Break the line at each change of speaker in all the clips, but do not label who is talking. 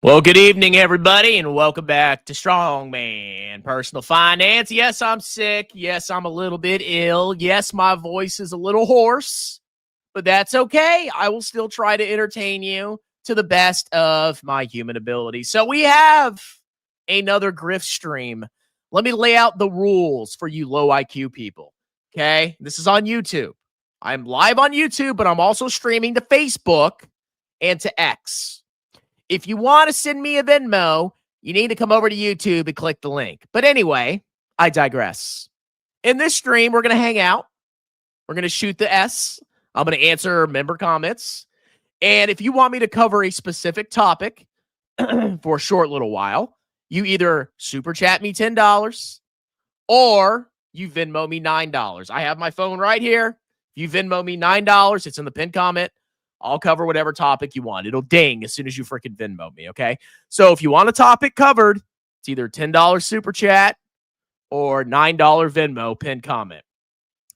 Well, good evening, everybody, and welcome back to Strongman Personal Finance. Yes, I'm sick. Yes, I'm a little bit ill. Yes, my voice is a little hoarse, but that's okay. I will still try to entertain you to the best of my human ability. So we have another grift stream. Let me lay out the rules for you low IQ people, okay? This is on YouTube. I'm live on YouTube, but I'm also streaming to Facebook and to X. If you want to send me a Venmo, you need to come over to YouTube and click the link. But anyway, I digress. In this stream, we're going to hang out. We're going to shoot the S. I'm going to answer member comments. And if you want me to cover a specific topic for a short little while, you either super chat me $10 or you Venmo me $9. I have my phone right here. If you Venmo me $9, it's in the pinned comment. I'll cover whatever topic you want. It'll ding as soon as you freaking Venmo me, okay? So if you want a topic covered, it's either $10 super chat or $9 Venmo pinned comment.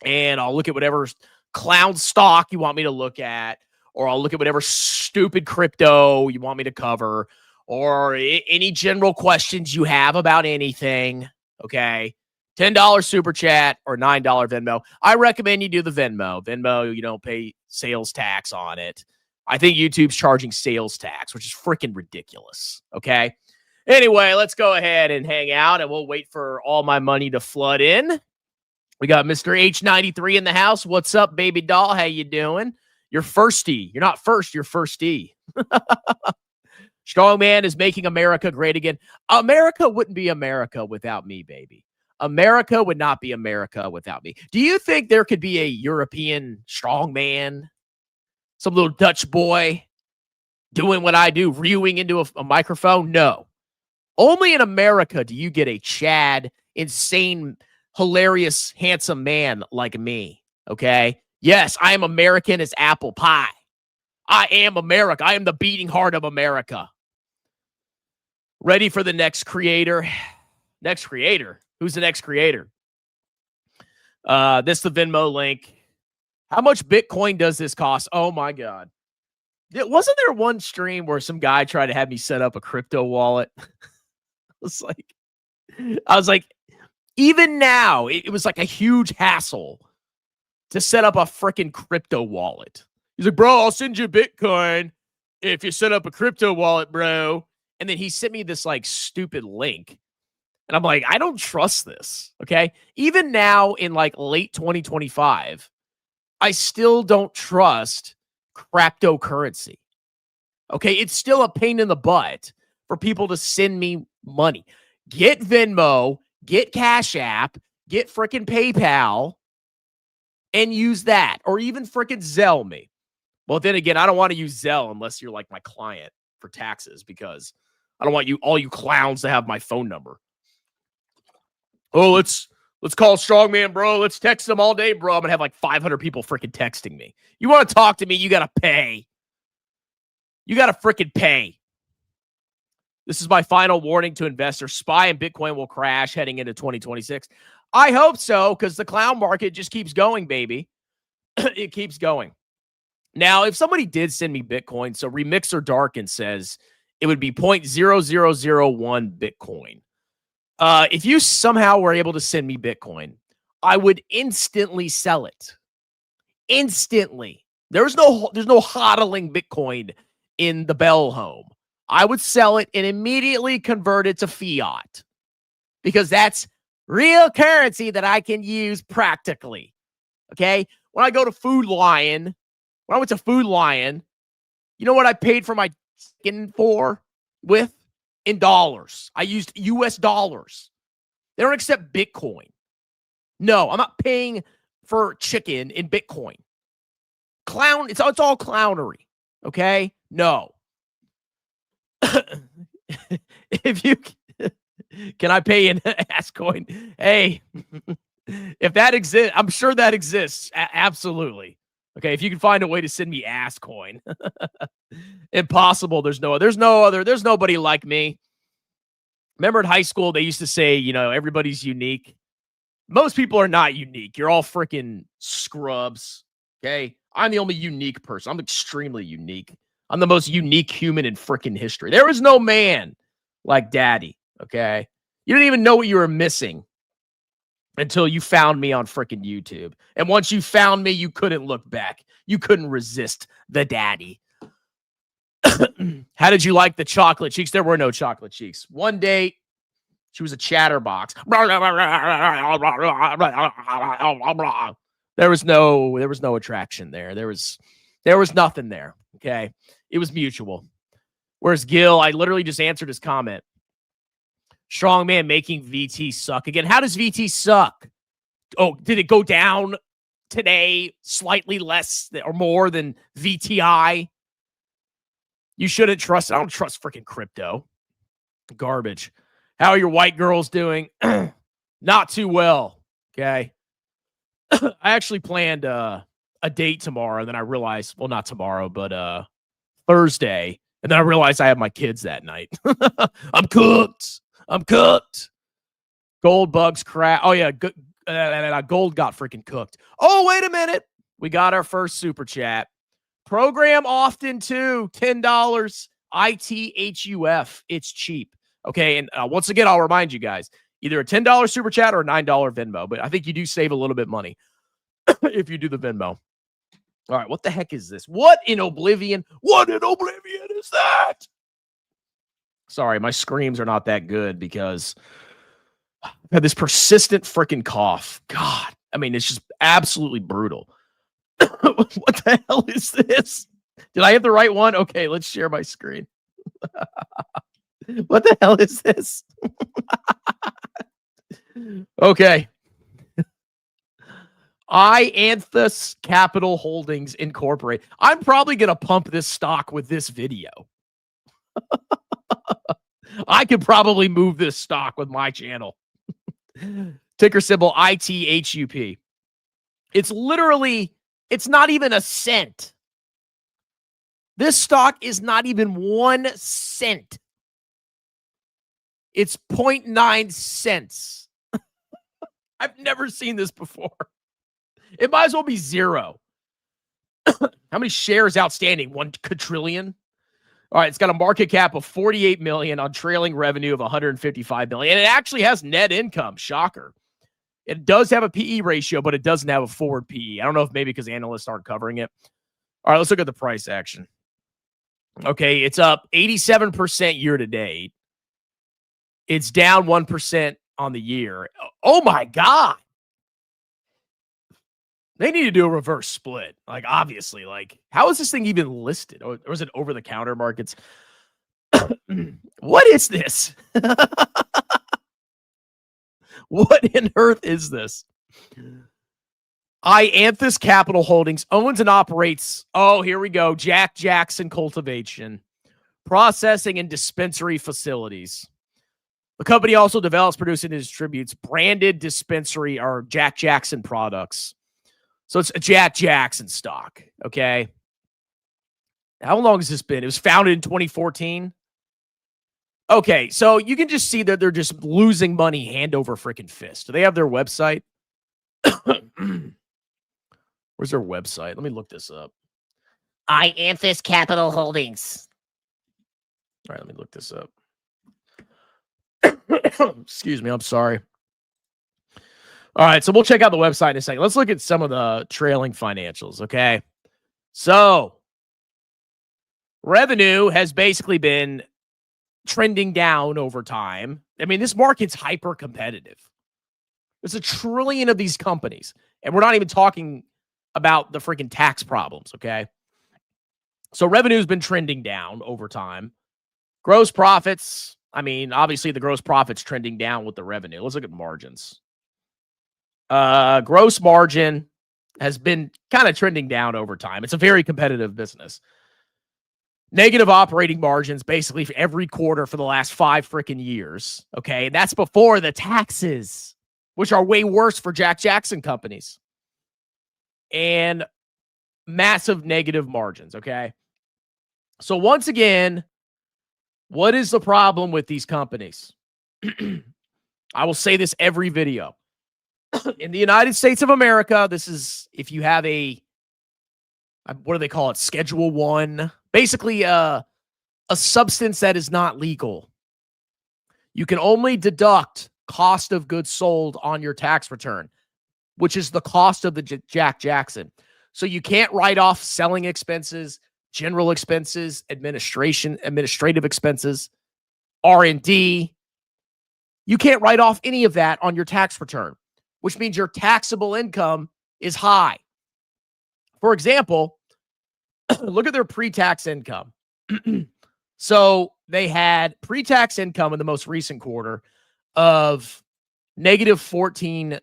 And I'll look at whatever clown stock you want me to look at, or I'll look at whatever stupid crypto you want me to cover, or any general questions you have about anything, okay? $10 super chat or $9 Venmo. I recommend you do the Venmo. Venmo, you don't pay sales tax on it. I think YouTube's charging sales tax, which is freaking ridiculous. Okay. Anyway, let's go ahead and hang out, and we'll wait for all my money to flood in. We got Mr. H93 in the house. What's up, baby doll? How you doing? You're firsty. You're not first. You're firsty. Strongman is making America great again. America wouldn't be America without me, baby. America would not be America without me. Do you think there could be a European strongman, some little Dutch boy doing what I do, reeling into a microphone? No. Only in America do you get a Chad, insane, hilarious, handsome man like me, okay? Yes, I am American as apple pie. I am America. I am the beating heart of America. Ready for the next creator? Next creator? Who's the next creator? This is the Venmo link. How much Bitcoin does this cost? Oh, my God. Wasn't there one stream where some guy tried to have me set up a crypto wallet? I was like, even now, it was like a huge hassle to set up a freaking crypto wallet. He's like, bro, I'll send you Bitcoin if you set up a crypto wallet, bro. And then he sent me this like stupid link. And I'm like, I don't trust this, okay? Even now in like late 2025, I still don't trust cryptocurrency, okay? It's still a pain in the butt for people to send me money. Get Venmo, get Cash App, get freaking PayPal, and use that. Or even freaking Zelle me. Well, then again, I don't want to use Zelle unless you're like my client for taxes, because I don't want all you clowns to have my phone number. Oh, let's call Strongman, bro. Let's text him all day, bro. I'm going to have like 500 people freaking texting me. You want to talk to me, you got to pay. You got to freaking pay. This is my final warning to investors. SPY and Bitcoin will crash heading into 2026. I hope so, because the clown market just keeps going, baby. It keeps going. Now, if somebody did send me Bitcoin, so Remixer Darkin says it would be 0.0001 Bitcoin. If you somehow were able to send me Bitcoin, I would instantly sell it. Instantly. There's no hodling Bitcoin in the Bell home. I would sell it and immediately convert it to fiat, because that's real currency that I can use practically. Okay? When I go to Food Lion, when I went to Food Lion, you know what I paid for my chicken with? In dollars. I used US dollars. They don't accept Bitcoin. No, I'm not paying for chicken in Bitcoin. It's all clownery. Okay? No. If you can I pay in ass coin? Hey, if that exists, I'm sure that exists. Absolutely. Okay, if you can find a way to send me ass coin. Impossible. There's nobody like me. Remember in high school, they used to say, everybody's unique. Most people are not unique. You're all freaking scrubs. Okay. I'm the only unique person. I'm extremely unique. I'm the most unique human in freaking history. There is no man like Daddy, okay? You didn't even know what you were missing until you found me on freaking YouTube. And once you found me, you couldn't look back. You couldn't resist the Daddy. How did you like the chocolate cheeks? There were no chocolate cheeks. One date, she was a chatterbox. There was no attraction there. There was nothing there. Okay. It was mutual. Whereas Gil, I literally just answered his comment. Strongman making VT suck again. How does VT suck? Oh, did it go down today slightly less or more than VTI? You shouldn't trust. I don't trust freaking crypto. Garbage. How are your white girls doing? Not too well. Okay. I actually planned a date tomorrow. And then I realized, well, not tomorrow, but Thursday. And then I realized I have my kids that night. I'm cooked. Gold bugs crap. Oh, yeah. Gold got freaking cooked. Oh, wait a minute. We got our first super chat. Program often too. $10. ITHUF. It's cheap. Okay. And once again, I'll remind you guys, either a $10 super chat or a $9 Venmo. But I think you do save a little bit money if you do the Venmo. All right. What the heck is this? What in oblivion is that? Sorry, my screams are not that good because I've had this persistent freaking cough. God. I mean, it's just absolutely brutal. What the hell is this? Did I have the right one? Okay, let's share my screen. What the hell is this? Okay. Ianthus Capital Holdings Incorporated. I'm probably going to pump this stock with this video. I could probably move this stock with my channel. Ticker symbol ITHUP. It's literally, it's not even a cent. This stock is not even 1 cent. It's 0.9 cents. I've never seen this before. It might as well be zero. How many shares outstanding? 1 quadrillion? All right, it's got a market cap of 48 million on trailing revenue of 155 million. And it actually has net income. Shocker. It does have a PE ratio, but it doesn't have a forward PE. I don't know if maybe because analysts aren't covering it. All right, let's look at the price action. Okay, it's up 87% year to date. It's down 1% on the year. Oh my God. They need to do a reverse split. Like, obviously, like, how is this thing even listed? Or is it over the counter markets? What is this? What in earth is this? Ianthus Capital Holdings owns and operates, oh, here we go, Jack Jackson Cultivation, processing and dispensary facilities. The company also develops, produces, and distributes branded dispensary or Jack Jackson products. So it's a Jack Jackson stock, okay? How long has this been? It was founded in 2014. Okay, so you can just see that they're just losing money hand over freaking fist. Do they have their website? Where's their website? Let me look this up.
Ianthus Capital Holdings.
All right, let me look this up. Excuse me, I'm sorry. All right, so we'll check out the website in a second. Let's look at some of the trailing financials, okay? So, revenue has basically been trending down over time. I mean, this market's hyper competitive. There's a trillion of these companies, and we're not even talking about the freaking tax problems, okay? So, revenue's been trending down over time. Gross profits, I mean, obviously the gross profit's trending down with the revenue. Let's look at margins. Gross margin has been kind of trending down over time. It's a very competitive business. Negative operating margins basically for every quarter for the last 5 freaking years. Okay. And that's before the taxes, which are way worse for Jack Jackson companies. And massive negative margins. Okay. So once again, what is the problem with these companies? I will say this every video. In the United States of America, this is if you have a what do they call it? Schedule 1. Basically, a substance that is not legal. You can only deduct cost of goods sold on your tax return, which is the cost of the Jack Jackson. So you can't write off selling expenses, general expenses, administrative expenses, R&D. You can't write off any of that on your tax return, which means your taxable income is high. For example, look at their pre-tax income. So they had pre-tax income in the most recent quarter of negative $14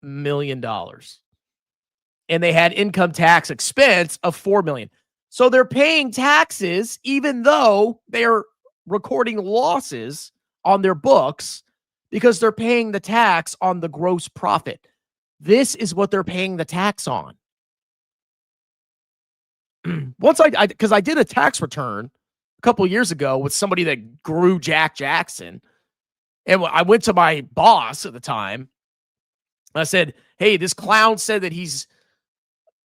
million. And they had income tax expense of $4 million. So they're paying taxes even though they're recording losses on their books because they're paying the tax on the gross profit. This is what they're paying the tax on. Once because I did a tax return a couple years ago with somebody that grew Jack Jackson. And I went to my boss at the time. I said, hey, this clown said that he's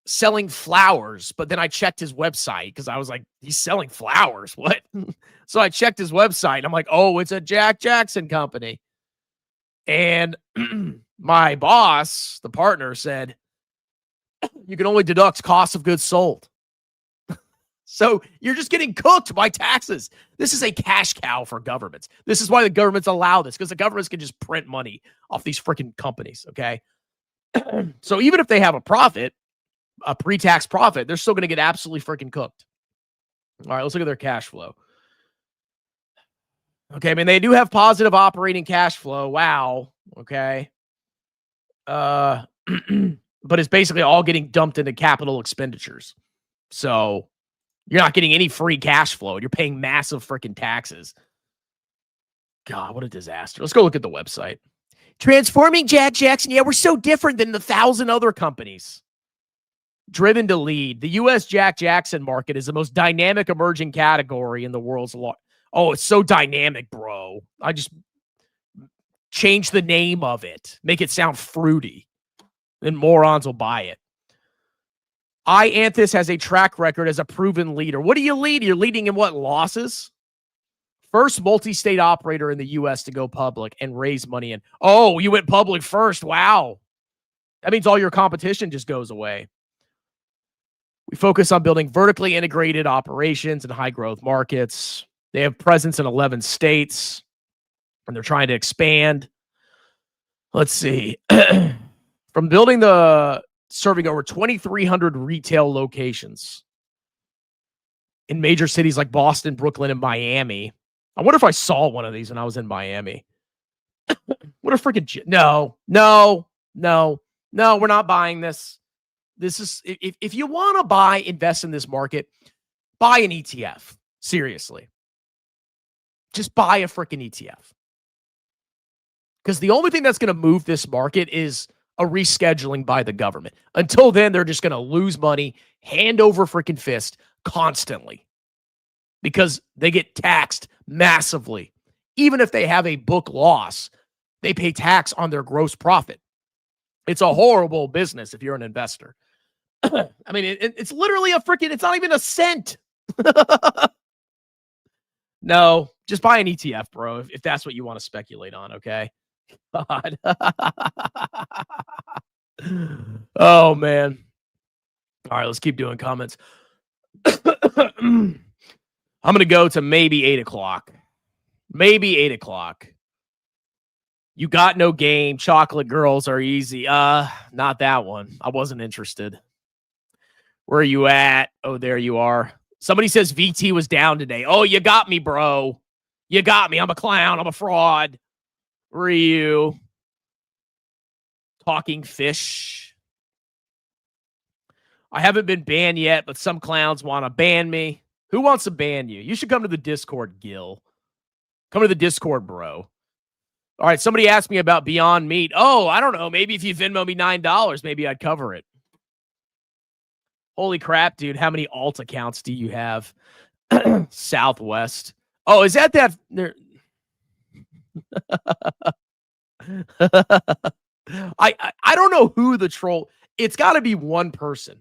selling flowers, but then I checked his website because I was like, he's selling flowers. What? So I checked his website. And I'm like, oh, it's a Jack Jackson company. And my boss, the partner, said, you can only deduct cost of goods sold. So you're just getting cooked by taxes. This is a cash cow for governments. This is why the governments allow this, because the governments can just print money off these freaking companies, okay? So even if they have a profit, a pre-tax profit, they're still going to get absolutely freaking cooked. All right, let's look at their cash flow. Okay, I mean, they do have positive operating cash flow. Wow, okay. But it's basically all getting dumped into capital expenditures. So you're not getting any free cash flow. You're paying massive freaking taxes. God, what a disaster. Let's go look at the website. Transforming Jack Jackson. Yeah, we're so different than the 1,000 other companies. Driven to lead. The U.S. Jack Jackson market is the most dynamic emerging category in the world's law. Oh, it's so dynamic, bro. I just change the name of it. Make it sound fruity. Then morons will buy it. Ianthus has a track record as a proven leader. What do you lead? You're leading in what? Losses? First multi-state operator in the U.S. to go public and raise money in. Oh, you went public first. Wow. That means all your competition just goes away. We focus on building vertically integrated operations in high-growth markets. They have presence in 11 states, and they're trying to expand. Let's see. From serving over 2,300 retail locations in major cities like Boston, Brooklyn, and Miami. I wonder if I saw one of these when I was in Miami. What a freaking... No, we're not buying this. This is... If you want to invest in this market, buy an ETF. Seriously. Just buy a freaking ETF. Because the only thing that's going to move this market is a rescheduling by the government. Until then, they're just going to lose money, hand over freaking fist constantly. Because they get taxed massively. Even if they have a book loss, they pay tax on their gross profit. It's a horrible business if you're an investor. I mean, it's literally it's not even a cent. No, just buy an ETF, bro, if that's what you want to speculate on, okay? God. Oh, man. All right, let's keep doing comments. I'm going to go to maybe 8 o'clock. Maybe 8 o'clock. You got no game. Chocolate girls are easy. Not that one. I wasn't interested. Where are you at? Oh, there you are. Somebody says VT was down today. Oh, you got me, bro. You got me. I'm a clown. I'm a fraud. Where are you? Talking fish. I haven't been banned yet, but some clowns want to ban me. Who wants to ban you? You should come to the Discord, Gil. Come to the Discord, bro. All right, somebody asked me about Beyond Meat. Oh, I don't know. Maybe if you Venmo me $9, maybe I'd cover it. Holy crap, dude. How many alt accounts do you have? Southwest. Oh, is that there? I don't know who the troll. It's got to be one person.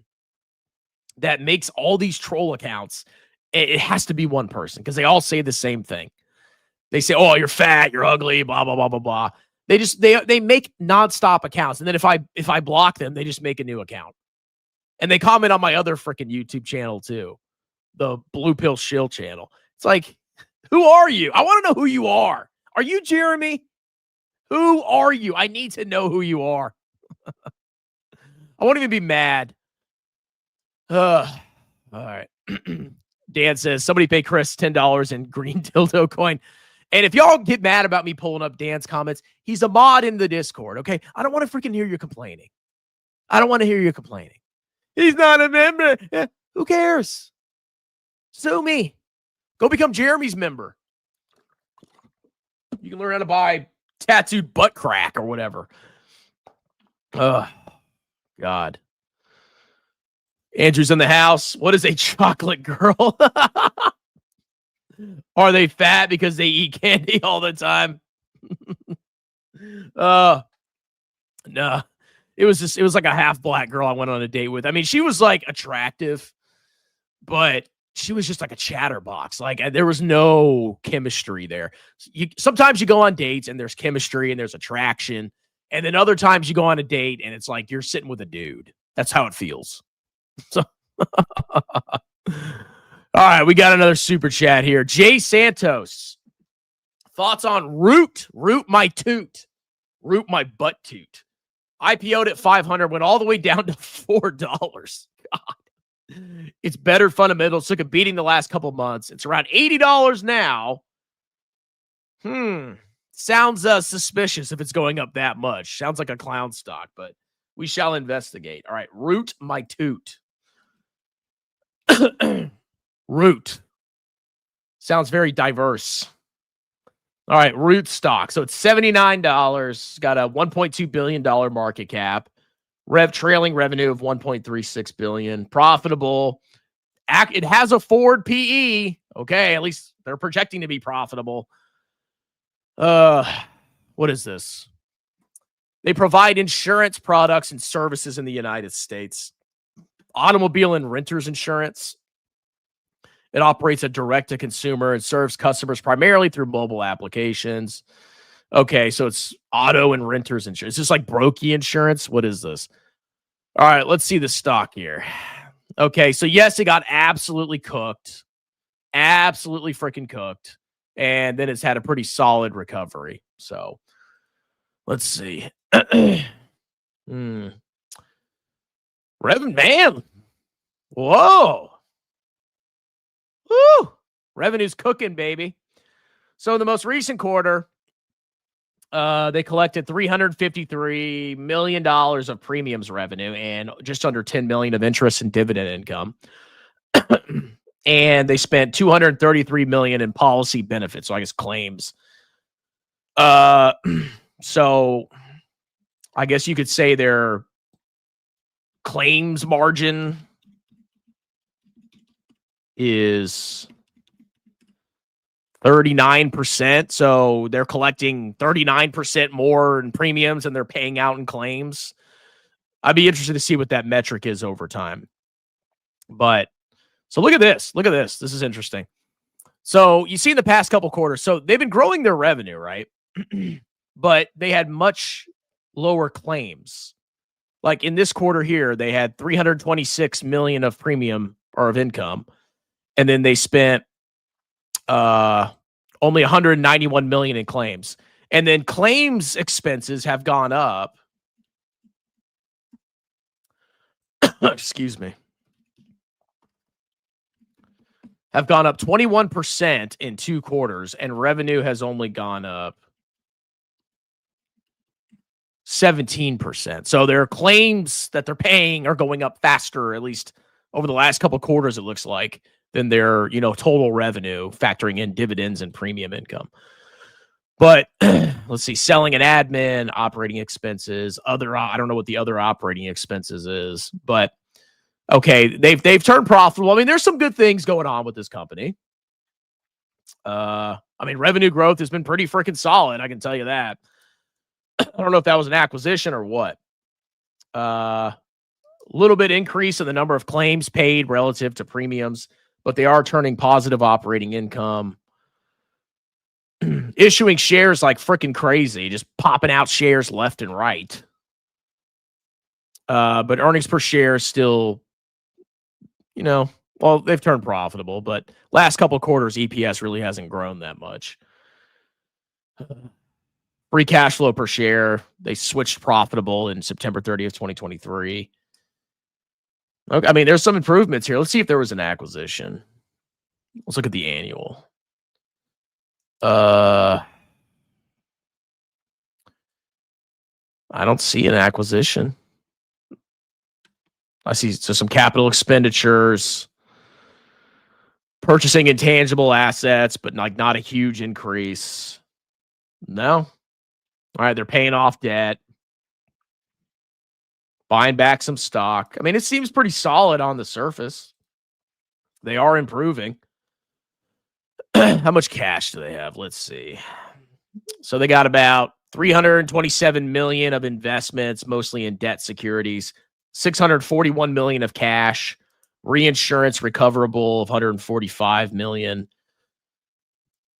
that makes all these troll accounts. It has to be one person because they all say the same thing. They say, "Oh, you're fat, you're ugly, blah blah blah blah blah." They make nonstop accounts, and then if I block them, they just make a new account, and they comment on my other freaking YouTube channel too, the Blue Pill Shill channel. It's like, who are you? I want to know who you are. Are you Jeremy? Who are you? I need to know who you are. I won't even be mad. All right. Dan says, somebody pay Chris $10 in green dildo coin. And if y'all get mad about me pulling up Dan's comments, he's a mod in the Discord, okay? I don't want to freaking hear you complaining. I don't want to hear you complaining. He's not a member. Who cares? Sue me. Go become Jeremy's member. You can learn how to buy tattooed butt crack or whatever. God. Andrew's in the house. What is a chocolate girl? Are they fat because they eat candy all the time? No. It was like a half black girl I went on a date with. I mean, she was like attractive, but she was just like a chatterbox. Like there was no chemistry there. Sometimes you go on dates and there's chemistry and there's attraction. And then other times you go on a date and it's like you're sitting with a dude. That's how it feels. So all right, we got another super chat here. Jay Santos. Thoughts on Root? Root my toot. Root my butt toot. IPO'd at 500, went all the way down to $4. God. It's better fundamentals. Took a beating the last couple months. It's around $80 now. Sounds suspicious if it's going up that much. Sounds like a clown stock, but we shall investigate. All right, Root my toot. Root. Sounds very diverse. All right, Root stock. So it's $79. Got a $1.2 billion market cap. Trailing revenue of $1.36 billion. Profitable. It has a forward PE. Okay, at least they're projecting to be profitable. What is this? They provide insurance products and services in the United States. Automobile and renters insurance. It operates a direct-to-consumer and serves customers primarily through mobile applications. Okay, so it's auto and renters insurance. It's just like Brokey insurance. What is this? All right, let's see the stock here. Okay, so yes, it got absolutely cooked. Absolutely freaking cooked. And then it's had a pretty solid recovery. So let's see. Man. Whoa. Woo! Revenue's cooking, baby. So in the most recent quarter, they collected $353 million of premiums revenue and just under $10 million of interest and dividend income. And they spent $233 million in policy benefits, so I guess claims. So I guess you could say their claims margin is 39%. So they're collecting 39% more in premiums than they're paying out in claims. I'd be interested to see what that metric is over time. But so look at this. Look at this. This is interesting. So you see in the past couple quarters, so they've been growing their revenue, right? But they had much lower claims. Like in this quarter here, they had $326 million of premium or of income. And then they spent only $191 million in claims. And then claims expenses have gone up. Excuse me. Have gone up 21% in 2 quarters, and revenue has only gone up 17%. So their claims that they're paying are going up faster, at least over the last couple of quarters, it looks like, than their, total revenue, factoring in dividends and premium income. But let's see, selling and admin, operating expenses, I don't know what the other operating expenses is, but okay, they've turned profitable. I mean, there's some good things going on with this company. Revenue growth has been pretty freaking solid, I can tell you that. I don't know if that was an acquisition or what. A little bit increase in the number of claims paid relative to premiums, but they are turning positive operating income. Issuing shares like freaking crazy, just popping out shares left and right. But earnings per share still, well, they've turned profitable, but last couple of quarters, EPS really hasn't grown that much. Free cash flow per share, they switched profitable in September 30th, 2023. Okay, I mean, there's some improvements here. Let's see if there was an acquisition. Let's look at the annual. I don't see an acquisition. I see some capital expenditures, purchasing intangible assets, but not a huge increase. No. All right, they're paying off debt, buying back some stock. I mean, it seems pretty solid on the surface. They are improving. How much cash do they have? Let's see. So they got about $327 million of investments, mostly in debt securities, $641 million of cash, reinsurance recoverable of $145 million,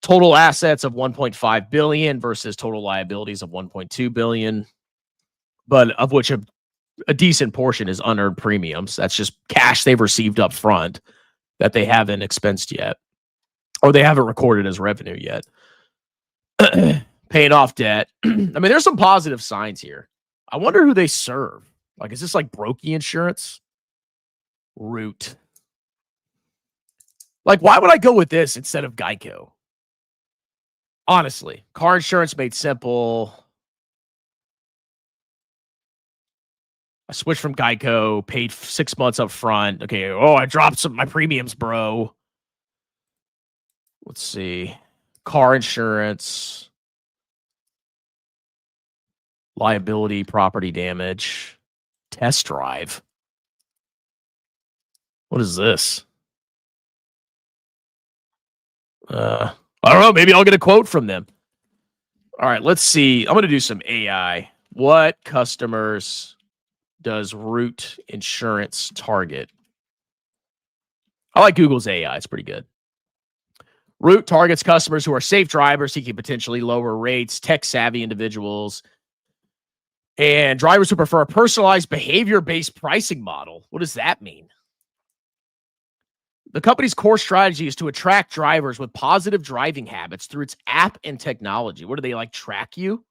total assets of $1.5 billion versus total liabilities of $1.2 billion, but of which a decent portion is unearned premiums. That's just cash they've received up front that they haven't expensed yet, or they haven't recorded as revenue yet. Paying off debt. I mean, there's some positive signs here. I wonder who they serve. Like, is this like Brokey Insurance? Root. Like, why would I go with this instead of Geico? Honestly, car insurance made simple. I switched from Geico, paid 6 months up front. Okay, I dropped my premiums, bro. Let's see. Car insurance. Liability, property damage, test drive. What is this? I don't know. Maybe I'll get a quote from them. All right, let's see. I'm going to do some AI. What customers does Root Insurance target? I like Google's AI. It's pretty good. Root targets customers who are safe drivers seeking potentially lower rates, tech-savvy individuals, and drivers who prefer a personalized behavior-based pricing model. What does that mean? The company's core strategy is to attract drivers with positive driving habits through its app and technology. What do they track you?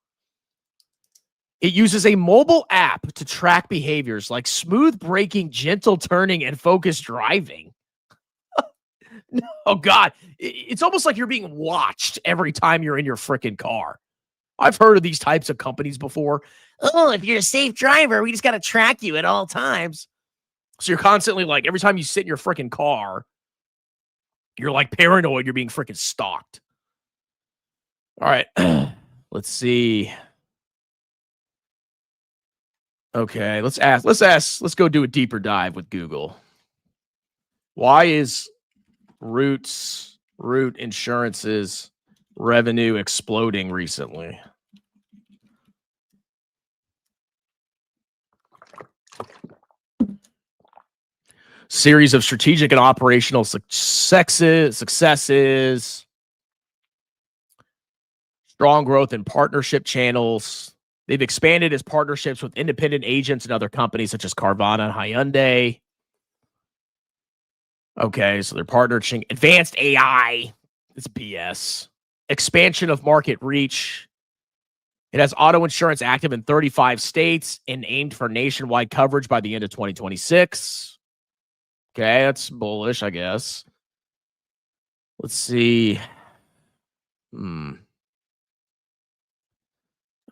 It uses a mobile app to track behaviors like smooth braking, gentle turning, and focused driving. Oh, God. It's almost like you're being watched every time you're in your freaking car. I've heard of these types of companies before. Oh, if you're a safe driver, we just got to track you at all times. So you're constantly every time you sit in your freaking car, you're paranoid you're being freaking stalked. All right. Let's see. Okay, let's go do a deeper dive with Google. Why is Root Insurance's revenue exploding recently? Series of strategic and operational successes, strong growth in partnership channels. They've expanded its partnerships with independent agents and other companies such as Carvana and Hyundai. Okay, so they're partnering. Advanced AI. It's BS. Expansion of market reach. It has auto insurance active in 35 states and aimed for nationwide coverage by the end of 2026. Okay, that's bullish, I guess. Let's see.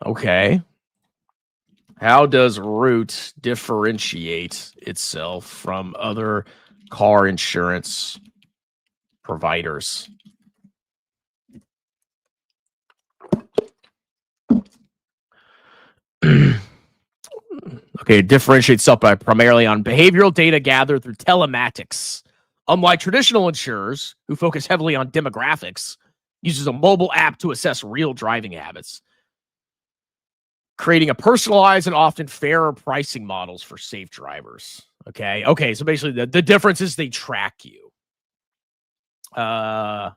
Okay. How does Root differentiate itself from other car insurance providers? Okay, it differentiates itself by primarily on behavioral data gathered through telematics. Unlike traditional insurers who focus heavily on demographics, uses a mobile app to assess real driving habits. creating a personalized and often fairer pricing models for safe drivers. Okay. So basically, the difference is they track you. Okay.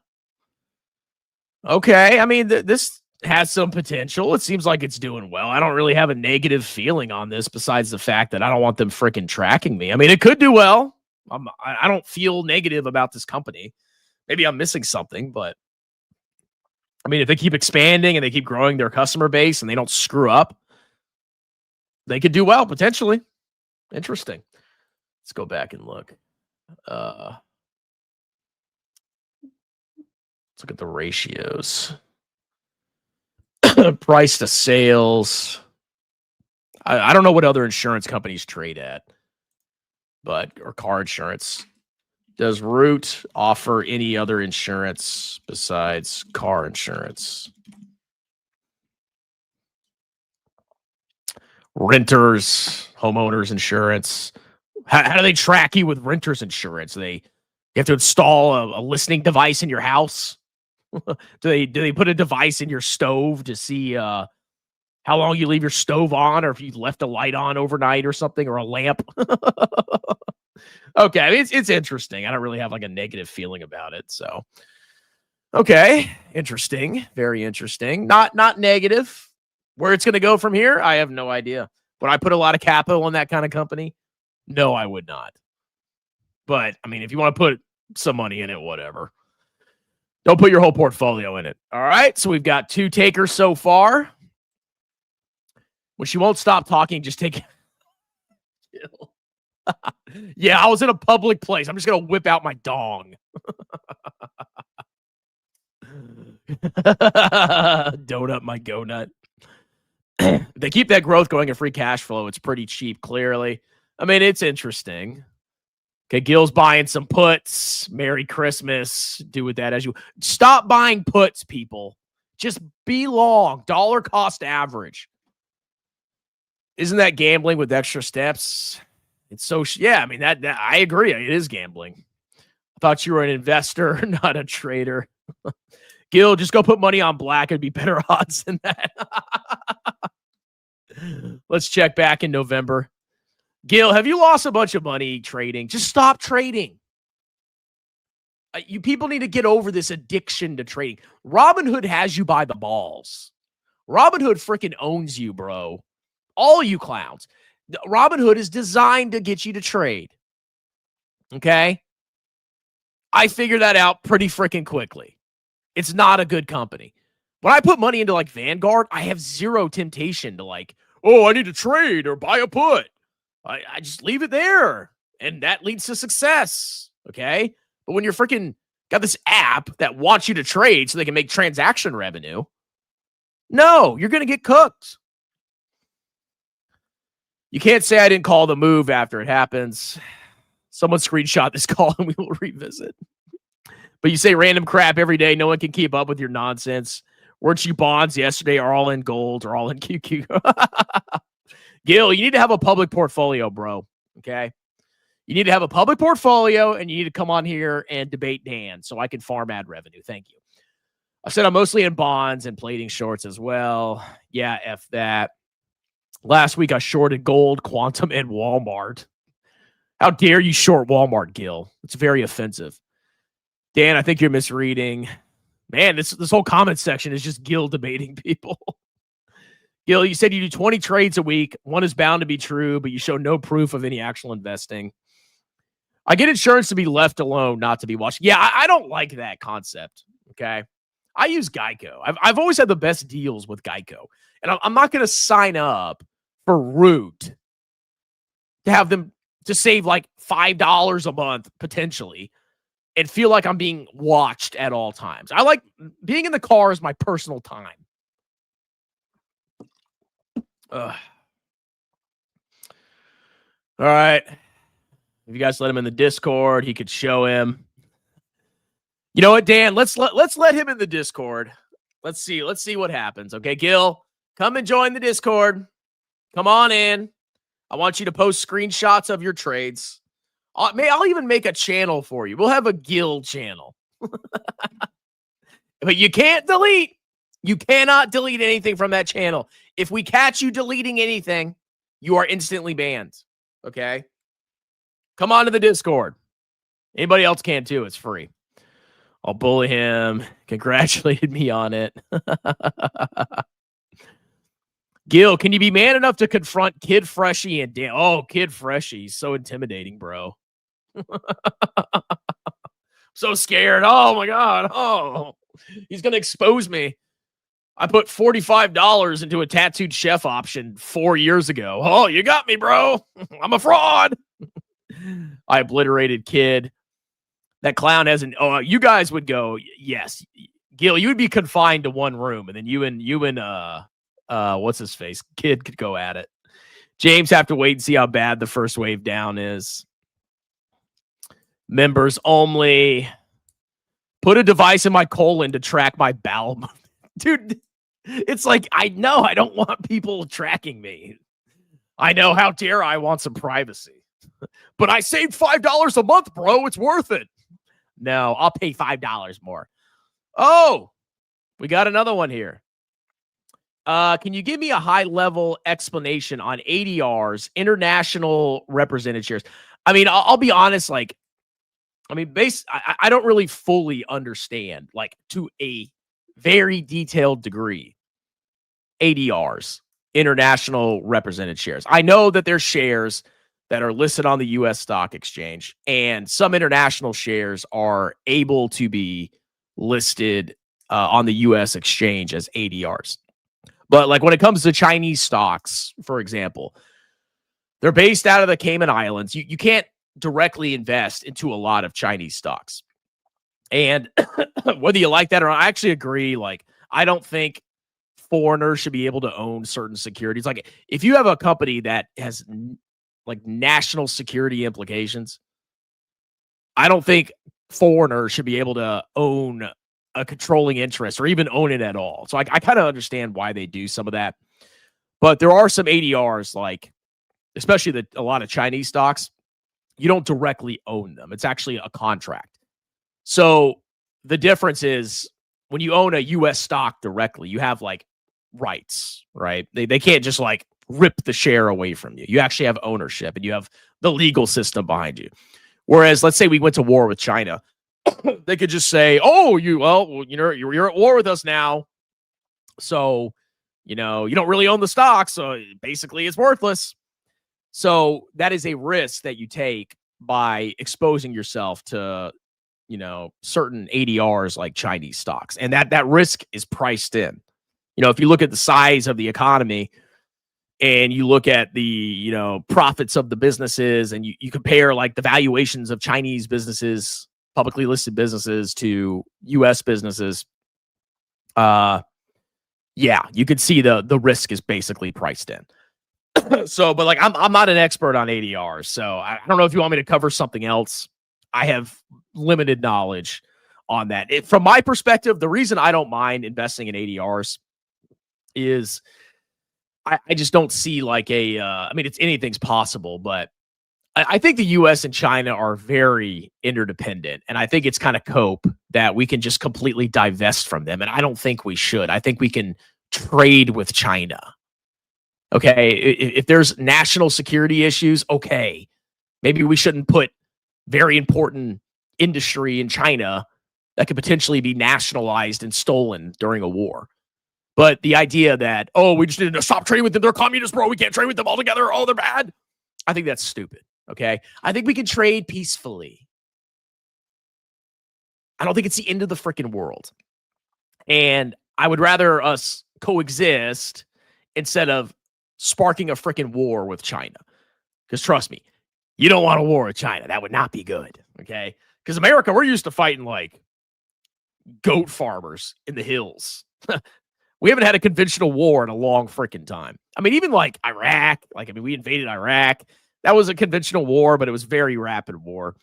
I mean, this has some potential. It seems like it's doing well. I don't really have a negative feeling on this besides the fact that I don't want them freaking tracking me. I mean, it could do well. I don't feel negative about this company. Maybe I'm missing something, but I mean, if they keep expanding and they keep growing their customer base and they don't screw up, they could do well, potentially. Interesting. Let's go back and look. Let's look at the ratios. Price to sales. I don't know what other insurance companies trade at, or car insurance. Does Root offer any other insurance besides car insurance? Renters, homeowners insurance. How do they track you with renters insurance? You have to install a listening device in your house? do they put a device in your stove to see how long you leave your stove on, or if you left a light on overnight or something, or a lamp? Okay, I mean, it's interesting. I don't really have like a negative feeling about it. So, okay, interesting, very interesting. Not negative. Where it's going to go from here, I have no idea. Would I put a lot of capital in that kind of company? No, I would not. But I mean, if you want to put some money in it, whatever. Don't put your whole portfolio in it. All right, so we've got 2 takers so far. When she won't stop talking, just take. Yeah, I was in a public place. I'm just going to whip out my dong. Donut my go nut. They keep that growth going in free cash flow. It's pretty cheap, clearly. I mean, it's interesting. Okay, Gil's buying some puts. Merry Christmas. Do with that as you... Stop buying puts, people. Just be long. Dollar cost average. Isn't that gambling with extra steps? It's so... Yeah, I mean, that I agree. It is gambling. I thought you were an investor, not a trader. Gil, just go put money on black. It'd be better odds than that. Let's check back in November. Gil, have you lost a bunch of money trading? Just stop trading. You people need to get over this addiction to trading. Robinhood has you by the balls. Robinhood freaking owns you, bro. All you clowns. Robinhood is designed to get you to trade. Okay? I figured that out pretty freaking quickly. It's not a good company. When I put money into like Vanguard, I have zero temptation to like, oh, I need to trade or buy a put. I just leave it there, and that leads to success, okay? But when you're freaking got this app that wants you to trade so they can make transaction revenue, no, you're going to get cooked. You can't say I didn't call the move after it happens. Someone screenshot this call, and we will revisit. But you say random crap every day. No one can keep up with your nonsense. Weren't you bonds yesterday are all in gold or all in QQ? Gil, you need to have a public portfolio, bro. Okay? You need to have a public portfolio, and you need to come on here and debate Dan so I can farm ad revenue. Thank you. I said I'm mostly in bonds and plating shorts as well. Yeah, F that. Last week I shorted gold, quantum, and Walmart. How dare you short Walmart, Gil? It's very offensive. Dan, I think you're misreading. Man, this whole comment section is just Gil debating people. Gil, you said you do 20 trades a week. One is bound to be true, but you show no proof of any actual investing. I get insurance to be left alone, not to be watched. Yeah, I don't like that concept, okay? I use Geico. I've always had the best deals with Geico. And I'm not going to sign up for Root to have them to save like $5 a month, potentially, and feel like I'm being watched at all times. I like being in the car is my personal time. All right. If you guys let him in the Discord, he could show him. You know what, Dan? Let's let him in the Discord. Let's see what happens. Okay, Gil, come and join the Discord. Come on in. I want you to post screenshots of your trades. I'll even make a channel for you. We'll have a Gil channel. But you can't delete. You cannot delete anything from that channel. If we catch you deleting anything, you are instantly banned. Okay? Come on to the Discord. Anybody else can too. It's free. I'll bully him. Congratulated me on it. Gil, can you be man enough to confront Kid Freshie and Dan? Oh, Kid Freshie. He's so intimidating, bro. So scared. Oh, my God. Oh, he's going to expose me. I put $45 into a tattooed chef option 4 years ago. Oh, you got me, bro. I'm a fraud. I obliterated Kid. That clown hasn't. Oh, you guys would go. Yes, Gil, you would be confined to one room, and then you and what's his face? Kid could go at it. James have to wait and see how bad the first wave down is. Members only. Put a device in my colon to track my bowel. Dude, it's like, I know I don't want people tracking me. I know, how dare I want some privacy. But I saved $5 a month, bro. It's worth it. No, I'll pay $5 more. Oh, we got another one here. Can you give me a high-level explanation on ADRs, international represented shares? I mean, I'll be honest, like, I mean, I don't really fully understand, like, to a very detailed degree, ADRs, international represented shares. I know that there's shares that are listed on the U.S. stock exchange, and some international shares are able to be listed on the U.S. exchange as ADRs. But like when it comes to Chinese stocks, for example, they're based out of the Cayman Islands. You can't directly invest into a lot of Chinese stocks. And whether you like that or not, I actually agree. Like, I don't think foreigners should be able to own certain securities. Like, if you have a company that has like national security implications, I don't think foreigners should be able to own a controlling interest or even own it at all. So I kind of understand why they do some of that. But there are some ADRs, like, especially a lot of Chinese stocks, you don't directly own them. It's actually a contract. So the difference is when you own a U.S. stock directly, you have like rights, right? They can't just like rip the share away from you. You actually have ownership and you have the legal system behind you. Whereas, let's say we went to war with China, they could just say, "Oh, you're at war with us now, so you don't really own the stock, so basically it's worthless." So that is a risk that you take by exposing yourself to, certain ADRs like Chinese stocks, and that risk is priced in. If you look at the size of the economy and you look at the, profits of the businesses and you compare like the valuations of Chinese businesses, publicly listed businesses to US businesses, yeah, you could see the risk is basically priced in. So, but like, I'm not an expert on ADRs, so I don't know if you want me to cover something else. I have limited knowledge on that. From my perspective, the reason I don't mind investing in ADRs is I just don't see like I mean, anything's possible, but I think the U.S. and China are very interdependent, and I think it's kind of cope that we can just completely divest from them, and I don't think we should. I think we can trade with China. Okay, if there's national security issues, okay, maybe we shouldn't put very important industry in China that could potentially be nationalized and stolen during a war. But the idea that, oh, we just need to stop trading with them, they're communists, bro, we can't trade with them altogether, oh, they're bad, I think that's stupid. Okay, I think we can trade peacefully. I don't think it's the end of the freaking world. And I would rather us coexist instead of sparking a freaking war with China. Because trust me, you don't want a war with China. That would not be good. Okay, because America, we're used to fighting like goat farmers in the hills. We haven't had a conventional war in a long freaking time. I mean, even like Iraq, we invaded Iraq. That was a conventional war, but it was very rapid war.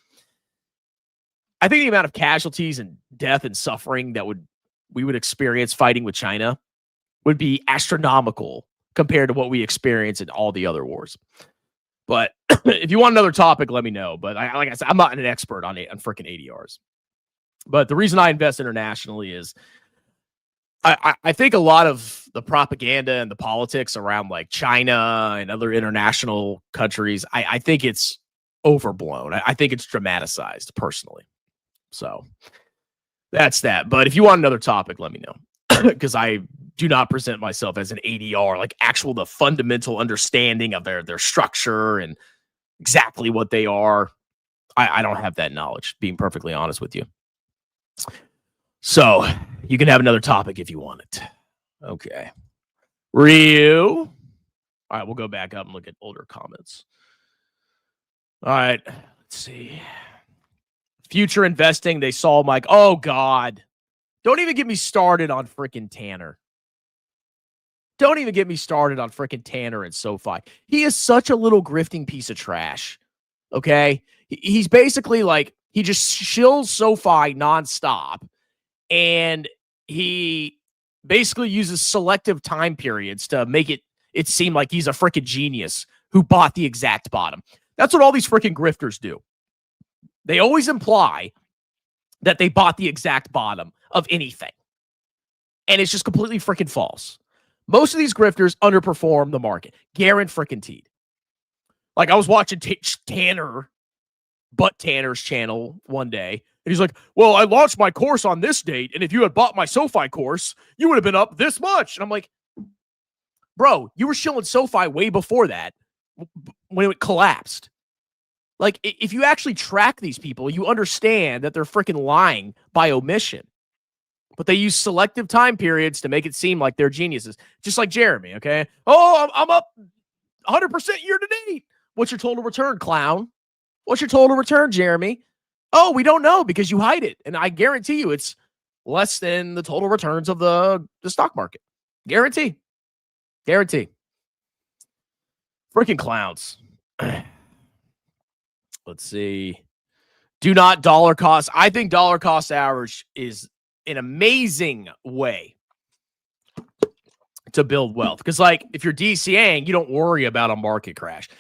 I think the amount of casualties and death and suffering that we would experience fighting with China would be astronomical compared to what we experience in all the other wars. But if you want another topic, let me know. But like I said, I'm not an expert on freaking ADRs. But the reason I invest internationally is I think a lot of the propaganda and the politics around like China and other international countries, I think it's overblown. I think it's dramatized personally. So that's that. But if you want another topic, let me know. Because I do not present myself as an ADR, like the fundamental understanding of their structure and exactly what they are. I don't have that knowledge, being perfectly honest with you. So you can have another topic if you want it. Okay. Ryu. All right, we'll go back up and look at older comments. All right, let's see. Future investing, they saw Mike. Oh, God. Don't even get me started on freaking Tanner. Don't even get me started on freaking Tanner and SoFi. He is such a little grifting piece of trash. Okay? He's basically like, he just shills SoFi nonstop. And he basically uses selective time periods to make it seem like he's a freaking genius who bought the exact bottom. That's what all these freaking grifters do. They always imply that they bought the exact bottom of anything. And it's just completely freaking false. Most of these grifters underperform the market. Guaranteed. Like I was watching Tanner's channel one day, and he's like, well, I launched my course on this date, and if you had bought my SoFi course, you would have been up this much. And I'm like, bro, you were shilling SoFi way before that when it collapsed. Like, if you actually track these people, you understand that they're freaking lying by omission. But they use selective time periods to make it seem like they're geniuses. Just like Jeremy, okay? Oh, I'm up 100% year to date. What's your total return, clown? What's your total return, Jeremy? Oh, we don't know because you hide it. And I guarantee you it's less than the total returns of the stock market. Guarantee. Freaking clowns. Let's see. Do not dollar cost. I think dollar cost average is an amazing way to build wealth. Because, like, if you're DCAing, you don't worry about a market crash.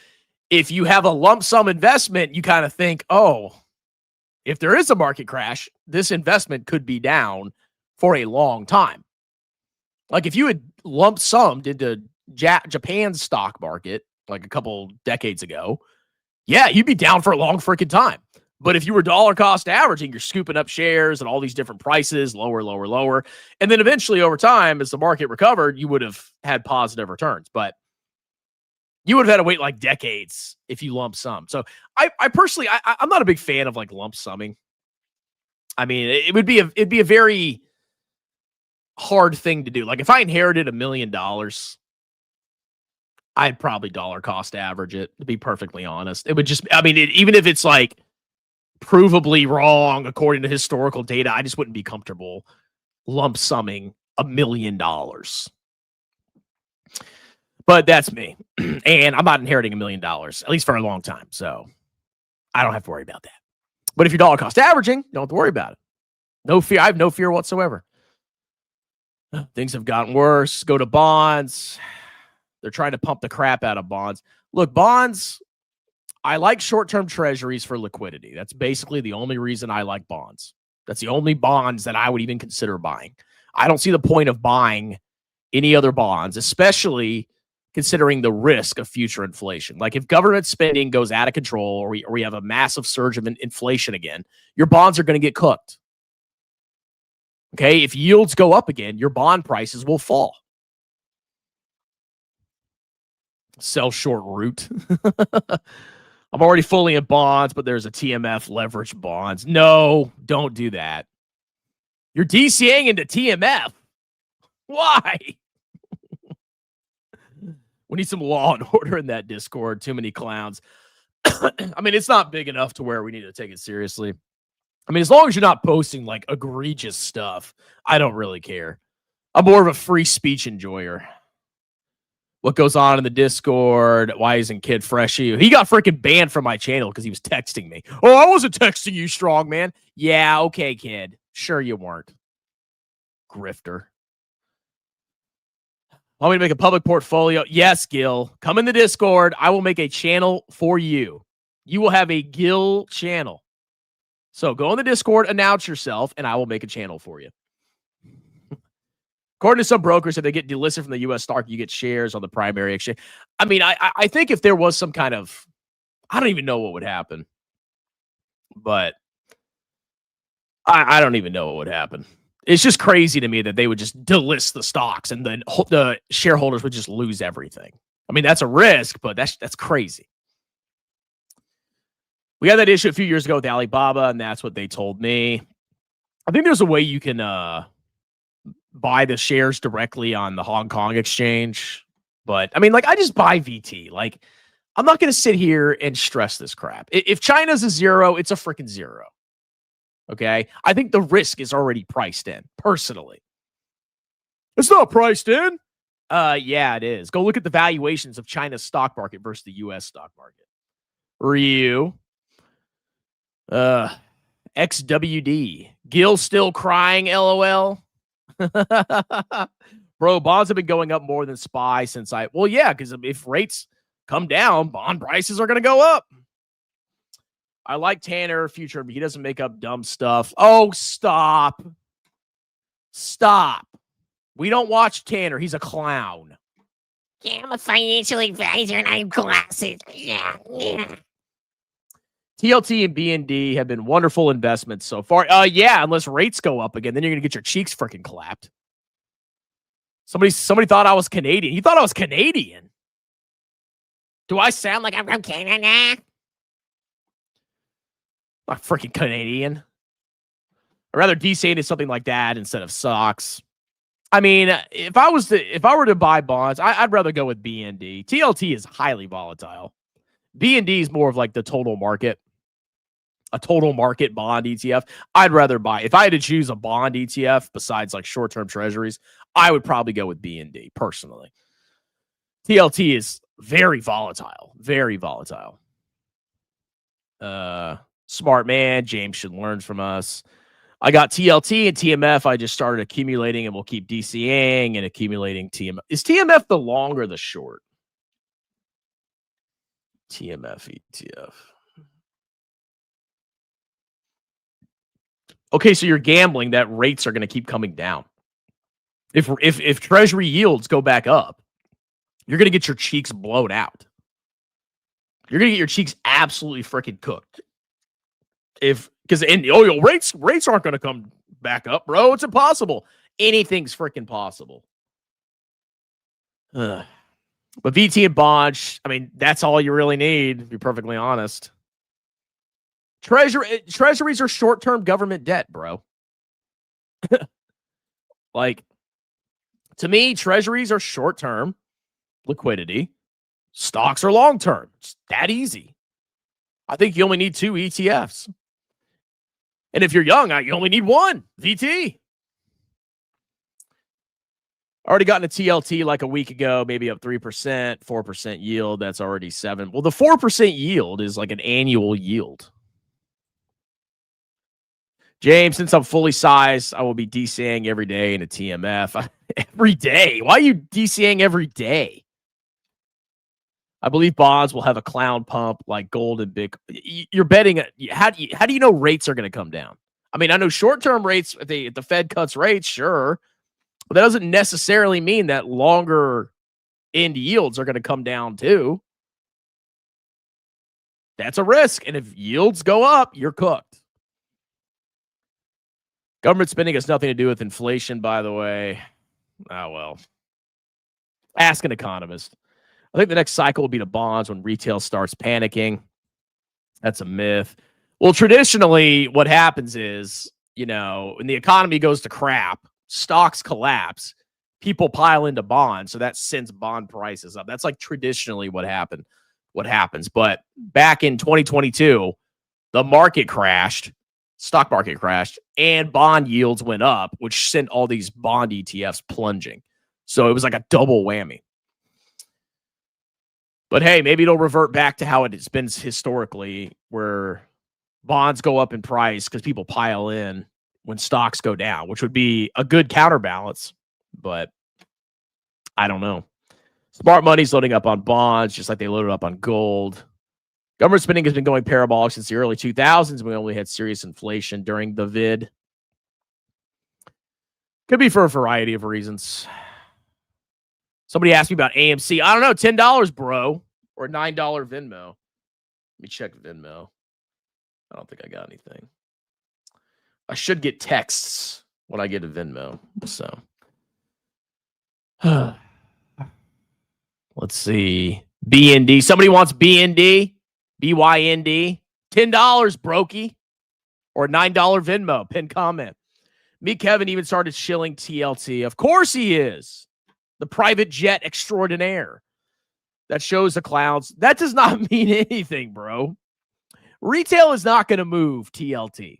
If you have a lump sum investment, you kind of think, oh, if there is a market crash, this investment could be down for a long time. Like, if you had lump summed into Japan's stock market like a couple decades ago, yeah, you'd be down for a long freaking time. But if you were dollar cost averaging, you're scooping up shares at all these different prices, lower. And then eventually over time, as the market recovered, you would have had positive returns. But you would have had to wait like decades if you lump sum. So I personally, I'm not a big fan of like lump summing. I mean, it'd be a very hard thing to do. Like if I inherited $1 million, I'd probably dollar cost average it, to be perfectly honest. It would just, I mean, even if it's like provably wrong according to historical data, I just wouldn't be comfortable lump summing $1 million. But that's me. And I'm not inheriting $1 million, at least for a long time. So I don't have to worry about that. But if you're dollar cost averaging, you don't have to worry about it. No fear. I have no fear whatsoever. Things have gotten worse. Go to bonds. They're trying to pump the crap out of bonds. Look, bonds, I like short-term treasuries for liquidity. That's basically the only reason I like bonds. That's the only bonds that I would even consider buying. I don't see the point of buying any other bonds, especially considering the risk of future inflation. Like if government spending goes out of control or we have a massive surge of inflation again, your bonds are going to get cooked. Okay, if yields go up again, your bond prices will fall. Sell short root. I'm already fully in bonds, but there's a TMF leverage bonds. No, don't do that. You're DCAing into TMF. Why? We need some law and order in that Discord. Too many clowns. I mean, it's not big enough to where we need to take it seriously. I mean, as long as you're not posting like egregious stuff, I don't really care. I'm more of a free speech enjoyer. What goes on in the Discord? Why isn't Kid Freshy? He got freaking banned from my channel because he was texting me. Oh, I wasn't texting you, strong man. Yeah, okay, kid. Sure you weren't. Grifter. Want me to make a public portfolio? Yes, Gil. Come in the Discord. I will make a channel for you. You will have a Gil channel. So go in the Discord, announce yourself, and I will make a channel for you. According to some brokers, if they get delisted from the U.S. stock, you get shares on the primary exchange. I mean, I think if there was some kind of, I don't even know what would happen, but I don't even know what would happen. It's just crazy to me that they would just delist the stocks and then the shareholders would just lose everything. I mean, that's a risk, but that's crazy. We had that issue a few years ago with Alibaba, and that's what they told me. I think there's a way you can buy the shares directly on the Hong Kong exchange. But I mean, like, I just buy VT. Like, I'm not going to sit here and stress this crap. If China's a zero, it's a freaking zero. Okay. I think the risk is already priced in, personally. It's not priced in. Yeah, it is. Go look at the valuations of China's stock market versus the US stock market. Ryu. XWD. Gil still crying, LOL. Bro, bonds have been going up more than SPY since well, yeah, because if rates come down, bond prices are going to go up. I like Tanner Future, but he doesn't make up dumb stuff. Oh, stop. Stop. We don't watch Tanner. He's a clown.
Yeah, I'm a financial advisor and I have glasses. Yeah.
TLT and BND have been wonderful investments so far. Yeah, unless rates go up again, then you're going to get your cheeks freaking clapped. Somebody thought I was Canadian. He thought I was Canadian. Do I sound like I'm from Canada? Not freaking Canadian. I'd rather DC into something like that instead of socks. I mean, if I were to buy bonds, I'd rather go with BND. TLT is highly volatile. BND is more of like the total market, a total market bond ETF. I'd rather buy, if I had to choose a bond ETF besides like short-term treasuries, I would probably go with BND personally. TLT is very volatile, very volatile. Smart man, James should learn from us. I got TLT and TMF. I just started accumulating and we'll keep DCing and accumulating TMF. Is TMF the long or the short? TMF ETF. Okay, so you're gambling that rates are going to keep coming down. If treasury yields go back up, you're going to get your cheeks blown out. You're going to get your cheeks absolutely freaking cooked. Rates aren't going to come back up, bro. It's impossible. Anything's freaking possible. But VT and bonds, I mean, that's all you really need, to be perfectly honest. Treasuries are short-term government debt, bro. Like, to me, treasuries are short-term liquidity. Stocks are long-term. It's that easy. I think you only need 2 ETFs. And if you're young, you only need 1 VT. Already gotten a TLT like a week ago, maybe up 3%, 4% yield. That's already 7. Well, the 4% yield is like an annual yield. James, since I'm fully sized, I will be DCing every day in a TMF. Every day? Why are you DCing every day? I believe bonds will have a clown pump like gold and big. You're betting. How do you know rates are going to come down? I mean, I know short-term rates, if the Fed cuts rates, sure. But that doesn't necessarily mean that longer end yields are going to come down too. That's a risk. And if yields go up, you're cooked. Government spending has nothing to do with inflation, by the way. Oh, well. Ask an economist. I think the next cycle will be to bonds when retail starts panicking. That's a myth. Well, traditionally, what happens is, when the economy goes to crap, stocks collapse, people pile into bonds, so that sends bond prices up. That's like traditionally what happens. But back in 2022, the market crashed, stock market crashed, and bond yields went up, which sent all these bond ETFs plunging. So it was like a double whammy. But hey, maybe it'll revert back to how it's been historically, where bonds go up in price because people pile in when stocks go down, which would be a good counterbalance. But I don't know. Smart money's loading up on bonds, just like they loaded up on gold. Government spending has been going parabolic since the early 2000s. We only had serious inflation during the vid. Could be for a variety of reasons. Somebody asked me about AMC. I don't know, $10, bro, or $9 Venmo. Let me check Venmo. I don't think I got anything. I should get texts when I get a Venmo. So let's see. BND. Somebody wants BND, BYND. $10, brokey, or $9 Venmo. Pin comment. Me, Kevin, even started shilling TLT. Of course he is. The private jet extraordinaire. That shows the clowns. That does not mean anything, bro. Retail is not going to move TLT.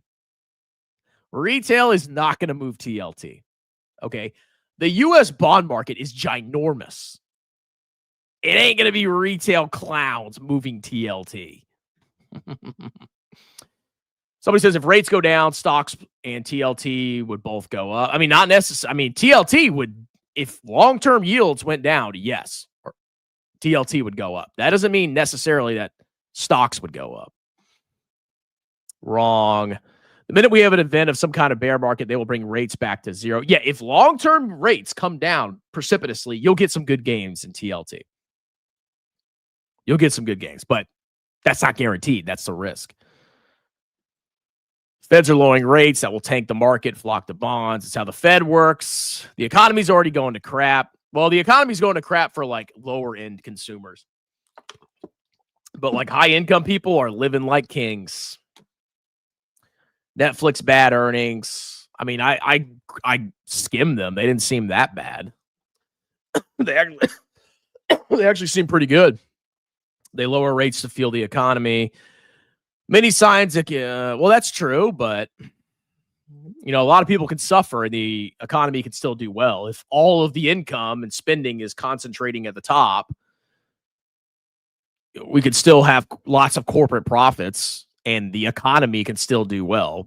Retail is not going to move TLT. Okay. The U.S. bond market is ginormous. It ain't going to be retail clowns moving TLT. Somebody says if rates go down, stocks and TLT would both go up. I mean, not necessarily. I mean, TLT would, if long-term yields went down, yes, TLT would go up. That doesn't mean necessarily that stocks would go up. Wrong. The minute we have an event of some kind of bear market, they will bring rates back to zero. Yeah, if long-term rates come down precipitously, you'll get some good gains in TLT. You'll get some good gains, but that's not guaranteed. That's the risk. Feds are lowering rates. That will tank the market, flock to bonds. It's how the Fed works. The economy's already going to crap. Well, the economy's going to crap for like lower-end consumers. But like high-income people are living like kings. Netflix bad earnings. I mean, I skimmed them. They didn't seem that bad. they actually seem pretty good. They lower rates to fuel the economy. Many signs that, well, that's true, but you know, a lot of people can suffer and the economy can still do well. If all of the income and spending is concentrating at the top, we could still have lots of corporate profits and the economy can still do well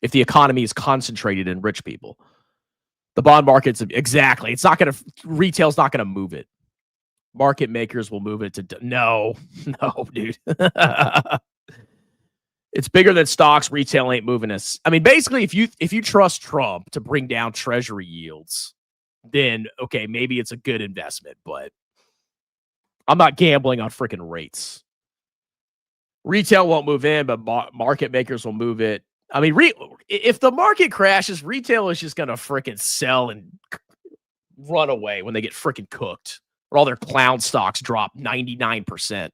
if the economy is concentrated in rich people. The bond market's exactly. It's not going to, retail's not going to move it. Market makers will move it to, no, dude. It's bigger than stocks. Retail ain't moving us. I mean, basically, if you trust Trump to bring down treasury yields, then okay, maybe it's a good investment, but I'm not gambling on freaking rates. Retail won't move in, but market makers will move it. I mean, if the market crashes, retail is just going to freaking sell and run away when they get freaking cooked. Or all their clown stocks drop 99%.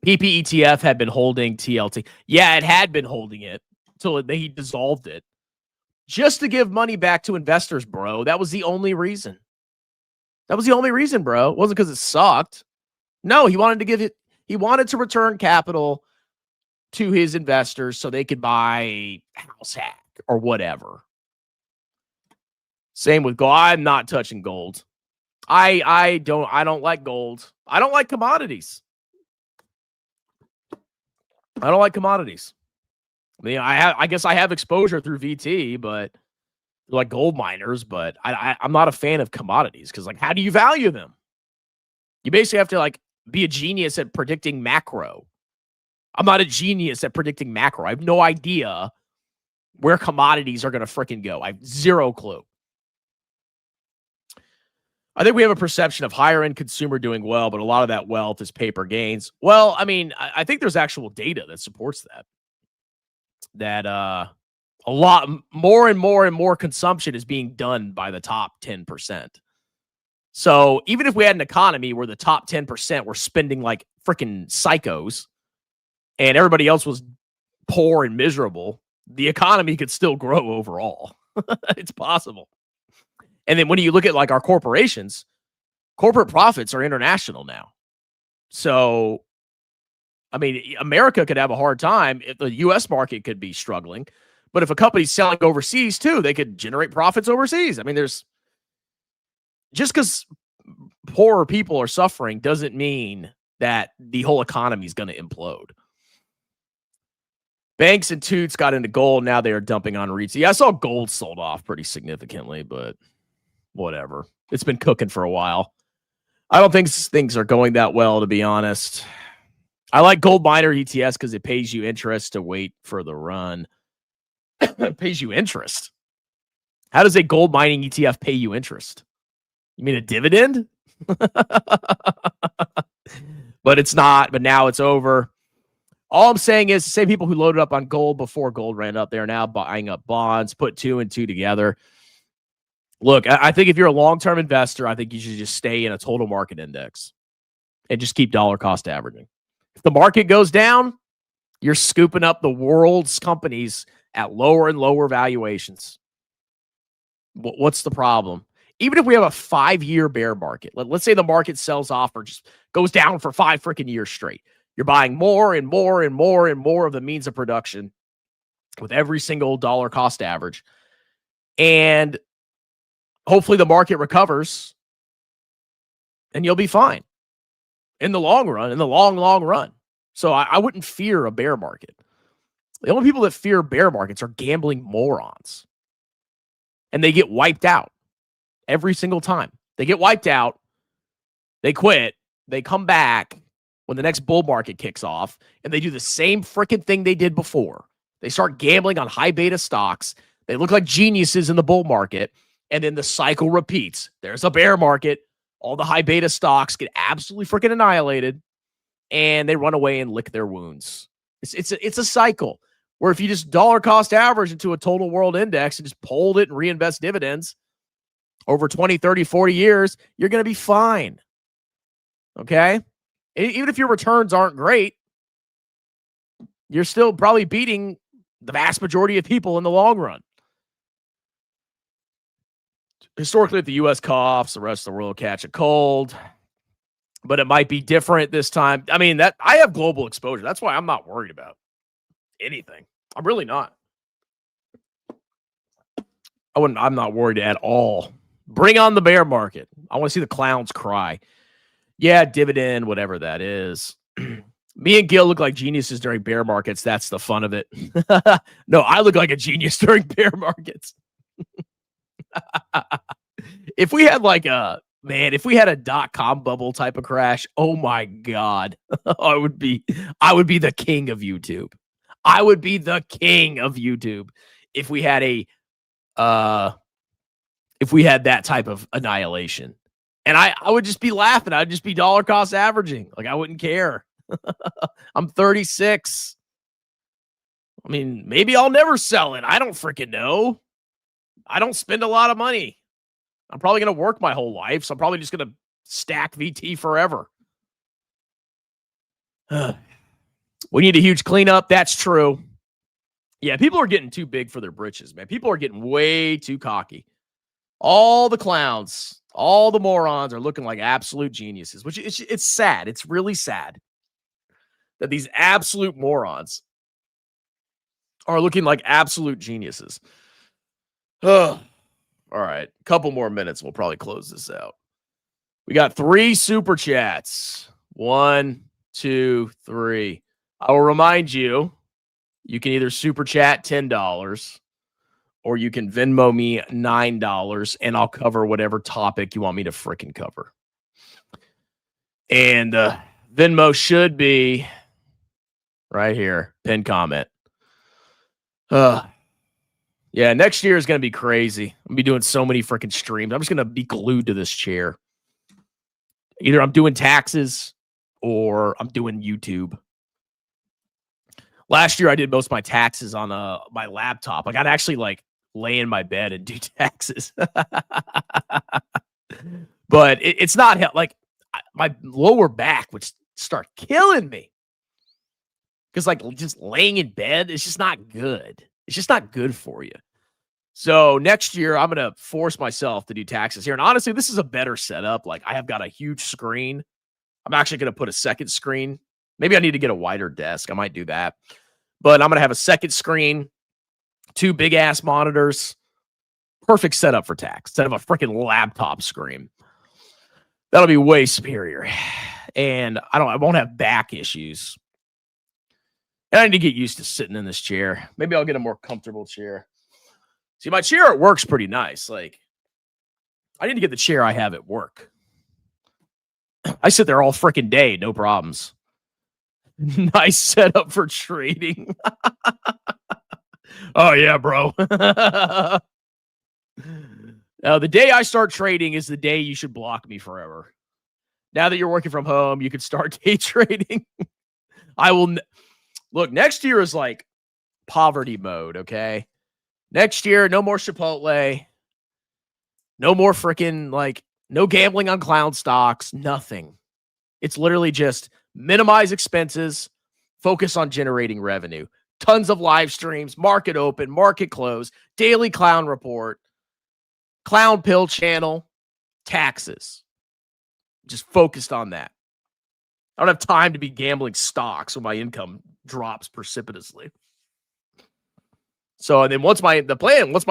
PPETF had been holding TLT. Yeah, it had been holding it until he dissolved it. Just to give money back to investors, bro. That was the only reason. That was the only reason, bro. It wasn't because it sucked. No, he wanted to give it. He wanted to return capital to his investors so they could buy house hack or whatever. Same with gold. I'm not touching gold. I don't like gold. I don't like commodities. I don't like commodities. I mean, I guess I have exposure through VT, but like gold miners, but I'm not a fan of commodities because like, how do you value them? You basically have to like be a genius at predicting macro. I'm not a genius at predicting macro. I have no idea where commodities are going to freaking go. I have zero clue. I think we have a perception of higher end consumer doing well, but a lot of that wealth is paper gains. Well, I mean, I think there's actual data that supports that. That a lot more and more consumption is being done by the top 10%. So even if we had an economy where the top 10% were spending like freaking psychos and everybody else was poor and miserable, the economy could still grow overall. It's possible. And then when you look at like our corporations, corporate profits are international now. So, I mean, America could have a hard time if the U.S. market could be struggling. But if a company's selling overseas too, they could generate profits overseas. I mean, there's just because poorer people are suffering doesn't mean that the whole economy is going to implode. Banks and toots got into gold. Now they are dumping on REITs. Yeah, I saw gold sold off pretty significantly, but whatever. It's been cooking for a while. I don't think things are going that well, to be honest. I like gold miner ETS because it pays you interest to wait for the run. It pays you interest. How does a gold mining ETF pay you interest? You mean a dividend? But it's not. But now it's over. All I'm saying is the same people who loaded up on gold before gold ran up, they're now buying up bonds, put 2 and 2 together. Look, I think if you're a long-term investor, I think you should just stay in a total market index and just keep dollar cost averaging. If the market goes down, you're scooping up the world's companies at lower and lower valuations. What's the problem? Even if we have a 5-year bear market, let's say the market sells off or just goes down for 5 freaking years straight. You're buying more and more and more and more of the means of production with every single dollar cost average. And hopefully the market recovers and you'll be fine in the long run, in the long, long run. So I wouldn't fear a bear market. The only people that fear bear markets are gambling morons. And they get wiped out every single time. They get wiped out. They quit. They come back when the next bull market kicks off, and they do the same freaking thing they did before. They start gambling on high beta stocks. They look like geniuses in the bull market, and then the cycle repeats. There's a bear market. All the high beta stocks get absolutely freaking annihilated, and they run away and lick their wounds. It's a cycle where if you just dollar cost average into a total world index and just hold it and reinvest dividends over 20, 30, 40 years, you're going to be fine. Okay? Even if your returns aren't great, you're still probably beating the vast majority of people in the long run. Historically, if the U.S. coughs, the rest of the world will catch a cold. But it might be different this time. I mean, that I have global exposure. That's why I'm not worried about anything. I'm really not. I'm not worried at all. Bring on the bear market. I want to see the clowns cry. Yeah, dividend, whatever that is. Me and Gil look like geniuses during bear markets. That's the fun of it. No, I look like a genius during bear markets. If we had if we had a .com bubble type of crash, oh my God, I would be the king of YouTube. I would be the king of YouTube if we had that type of annihilation. And I would just be laughing. I'd just be dollar cost averaging. Like, I wouldn't care. I'm 36. I mean, maybe I'll never sell it. I don't freaking know. I don't spend a lot of money. I'm probably going to work my whole life, so I'm probably just going to stack VT forever. We need a huge cleanup. That's true. Yeah, people are getting too big for their britches, man. People are getting way too cocky. All the clowns, all the morons are looking like absolute geniuses, which it's sad. It's really sad that these absolute morons are looking like absolute geniuses. All right, a couple more minutes. We'll probably close this out. We got 3 super chats. 1, 2, 3. I will remind you, you can either super chat $10 or you can Venmo me $9 and I'll cover whatever topic you want me to freaking cover. And Venmo should be right here. Pin comment. Yeah, next year is going to be crazy. I'm going to be doing so many freaking streams. I'm just going to be glued to this chair. Either I'm doing taxes or I'm doing YouTube. Last year, I did most of my taxes on my laptop. Like, I'd actually lay in my bed and do taxes. But it's not my lower back would start killing me. Because just laying in bed is just not good. It's just not good for you. So next year, I'm going to force myself to do taxes here. And honestly, this is a better setup. Like, I have got a huge screen. I'm actually going to put a second screen. Maybe I need to get a wider desk. I might do that. But I'm going to have a second screen, 2 big-ass monitors. Perfect setup for tax instead of a freaking laptop screen. That'll be way superior. And I won't have back issues. And I need to get used to sitting in this chair. Maybe I'll get a more comfortable chair. See, my chair at work's pretty nice. Like, I need to get the chair I have at work. I sit there all freaking day, no problems. Nice setup for trading. Oh, yeah, bro. The day I start trading is the day you should block me forever. Now that you're working from home, you could start day trading. I will look, next year is like poverty mode, okay? Next year, no more Chipotle. No more freaking, like, no gambling on clown stocks, nothing. It's literally just minimize expenses, focus on generating revenue. Tons of live streams, market open, market close, daily clown report, clown pill channel, taxes. Just focused on that. I don't have time to be gambling stocks when my income drops precipitously. So, and then once my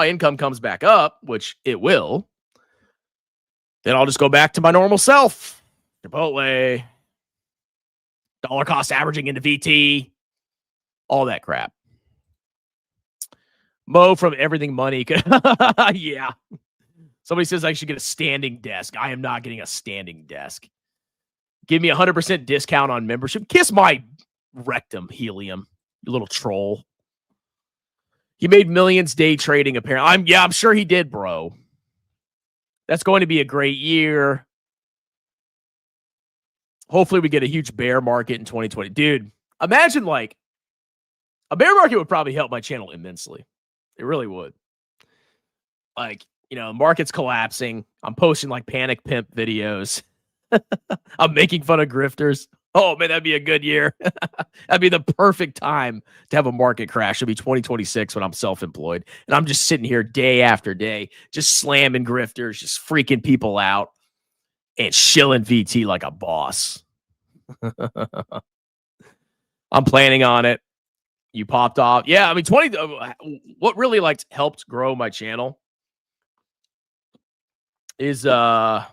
income comes back up, which it will, then I'll just go back to my normal self. Chipotle, dollar cost averaging into VT, all that crap. Mo from Everything Money. Yeah. Somebody says I should get a standing desk. I am not getting a standing desk. Give me 100% discount on membership. Kiss my rectum, Helium, you little troll. He made millions day trading, apparently. I'm sure he did, bro. That's going to be a great year. Hopefully we get a huge bear market in 2020. Dude, imagine like a bear market would probably help my channel immensely. It really would. Like, you know, market's collapsing. I'm posting like panic pimp videos. I'm making fun of grifters. Oh, man, that'd be a good year. That'd be the perfect time to have a market crash. It'll be 2026 when I'm self-employed. And I'm just sitting here day after day, just slamming grifters, just freaking people out and shilling VT like a boss. I'm planning on it. You popped off. Yeah, I mean, what really like helped grow my channel is the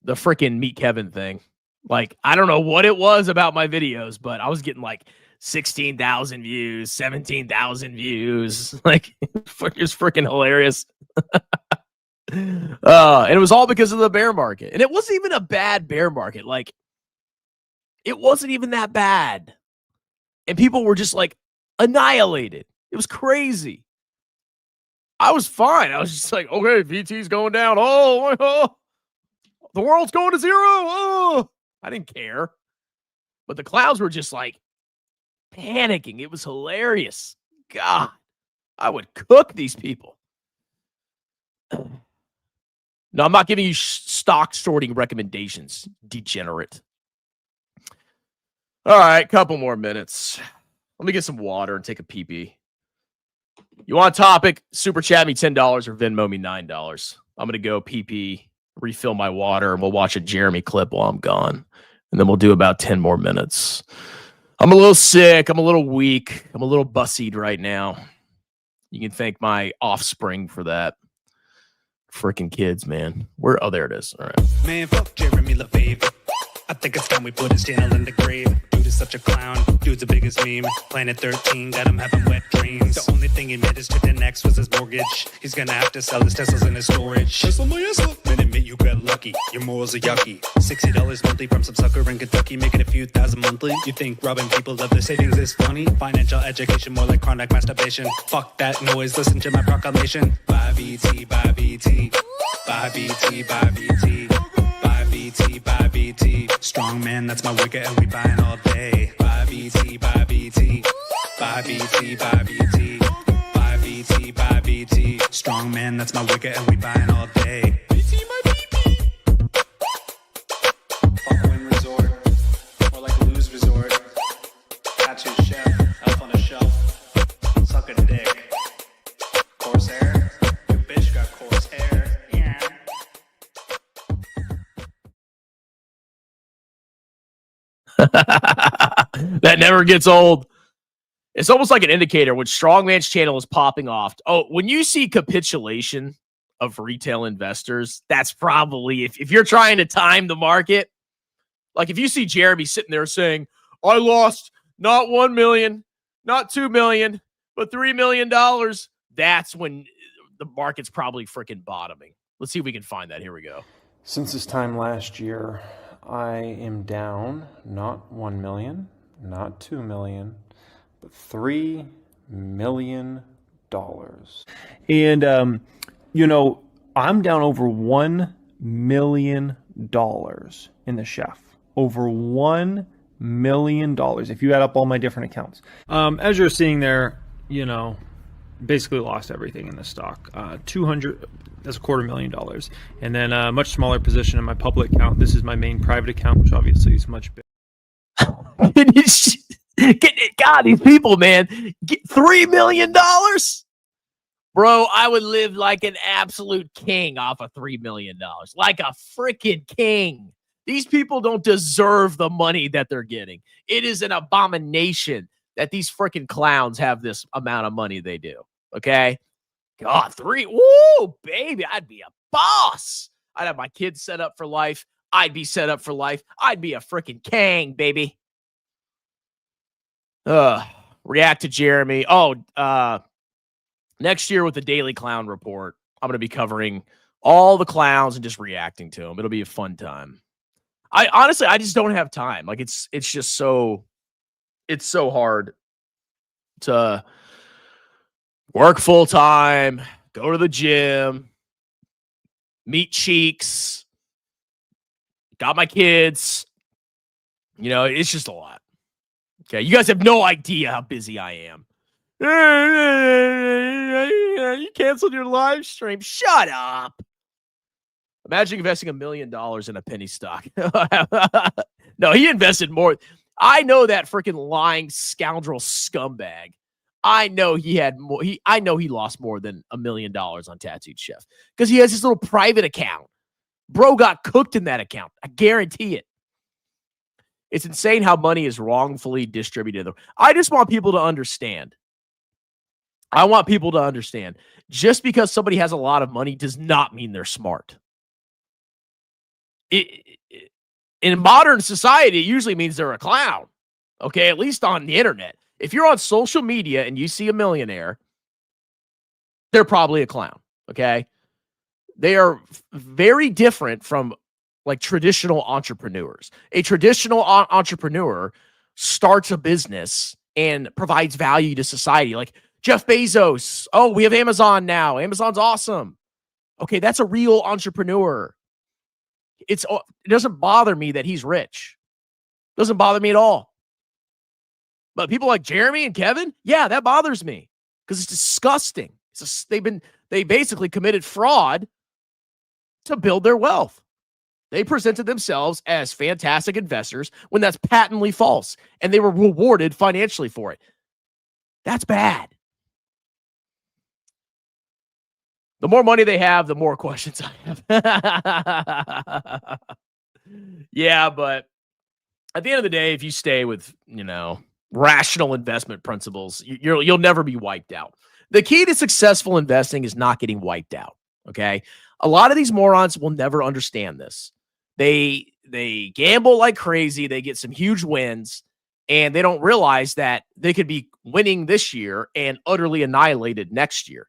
freaking Meet Kevin thing. Like, I don't know what it was about my videos, but I was getting like 16,000 views, 17,000 views. Like, it was freaking hilarious. And it was all because of the bear market. And it wasn't even a bad bear market. Like, it wasn't even that bad. And people were just like annihilated. It was crazy. I was fine. I was just like, okay, VT's going down. Oh, the world's going to zero. Oh, I didn't care. But the clouds were just like panicking. It was hilarious. God, I would cook these people. No, I'm not giving you stock sorting recommendations, degenerate. All right, couple more minutes. Let me get some water and take a pee-pee. You want a topic? Super chat me $10 or Venmo me $9. I'm going to go pee-pee, refill my water, and we'll watch a Jeremy clip while I'm gone. And then we'll do about 10 more minutes. I'm a little sick. I'm a little weak. I'm a little bussied right now. You can thank my offspring for that. Freaking kids, man. Oh, there it is. All right.
Man, fuck Jeremy LaFave. I think it's time we put his channel in the grave. Dude is such a clown. Dude's the biggest meme. Planet 13 got him having wet dreams. The only thing he made his trip to next was his mortgage. He's gonna have to sell his Teslas in his storage. Tesla, man, admit you got lucky. Your morals are yucky. $60 monthly from some sucker in Kentucky, making a few thousand monthly. You think robbing people of their savings is funny? Financial education, more like chronic masturbation. Fuck that noise, listen to my proclamation. Buy VT, buy VT. Buy VT, buy VT. Buy VT, buy VT. Strong man, that's my wicket, and we buying all day. Buy VT, buy VT. Buy VT, buy VT. Buy VT, buy VT. Strong man, that's my wicket, and we buying all day. VT, my VT. Fuck a win resort, or like a lose resort. Tattoo chef, elf on a shelf. Suck a dick. Corsair, your bitch got coarse hair. Yeah.
That never gets old. It's almost like an indicator when Strongman's channel is popping off. Oh, when you see capitulation of retail investors, that's probably, if you're trying to time the market, like if you see Jeremy sitting there saying, I lost not 1 million, not 2 million, but $3 million, that's when the market's probably freaking bottoming. Let's see if we can find that. Here we go.
Since this time last year, I am down not 1 million, not 2 million, but $3 million.
And
You know, I'm down over $1 million in the chef. Over $1 million if you add up all my different accounts. As you're seeing there, you know, basically lost everything in the stock. 200, that's $250,000. And then a much smaller position in my public account. This is my main private account, which obviously is much bigger.
God, these people, man, get $3 million. Bro, I would live like an absolute king off of $3 million. Like a freaking king. These people don't deserve the money that they're getting. It is an abomination that these freaking clowns have this amount of money they do. Okay? God, woo, baby, I'd be a boss. I'd have my kids set up for life. I'd be set up for life. I'd be a freaking king, baby. React to Jeremy. Next year with the Daily Clown Report, I'm going to be covering all the clowns and just reacting to them. It'll be a fun time. I just don't have time. Like it's so hard to work full time, go to the gym, meet cheeks, got my kids. You know, it's just a lot. Okay, you guys have no idea how busy I am. You canceled your live stream. Shut up. Imagine investing $1 million in a penny stock. No, he invested more. I know that freaking lying scoundrel scumbag. I know he had more. I know he lost more than $1 million on Tattooed Chef because he has his little private account. Bro got cooked in that account. I guarantee it. It's insane how money is wrongfully distributed. I just want people to understand. Just because somebody has a lot of money does not mean they're smart. In modern society, it usually means they're a clown. Okay, at least on the internet. If you're on social media and you see a millionaire, they're probably a clown. Okay, they are very different from like traditional entrepreneurs. A traditional entrepreneur starts a business and provides value to society. Like Jeff Bezos. Oh, we have Amazon now. Amazon's awesome. Okay, that's a real entrepreneur. It doesn't bother me that he's rich. It doesn't bother me at all. But people like Jeremy and Kevin, yeah, that bothers me because it's disgusting. They basically committed fraud to build their wealth. They presented themselves as fantastic investors when that's patently false, and they were rewarded financially for it. That's bad. The more money they have, the more questions I have. Yeah, but at the end of the day, if you stay with, rational investment principles, you'll never be wiped out. The key to successful investing is not getting wiped out, okay? A lot of these morons will never understand this. They gamble like crazy, they get some huge wins, and they don't realize that they could be winning this year and utterly annihilated next year.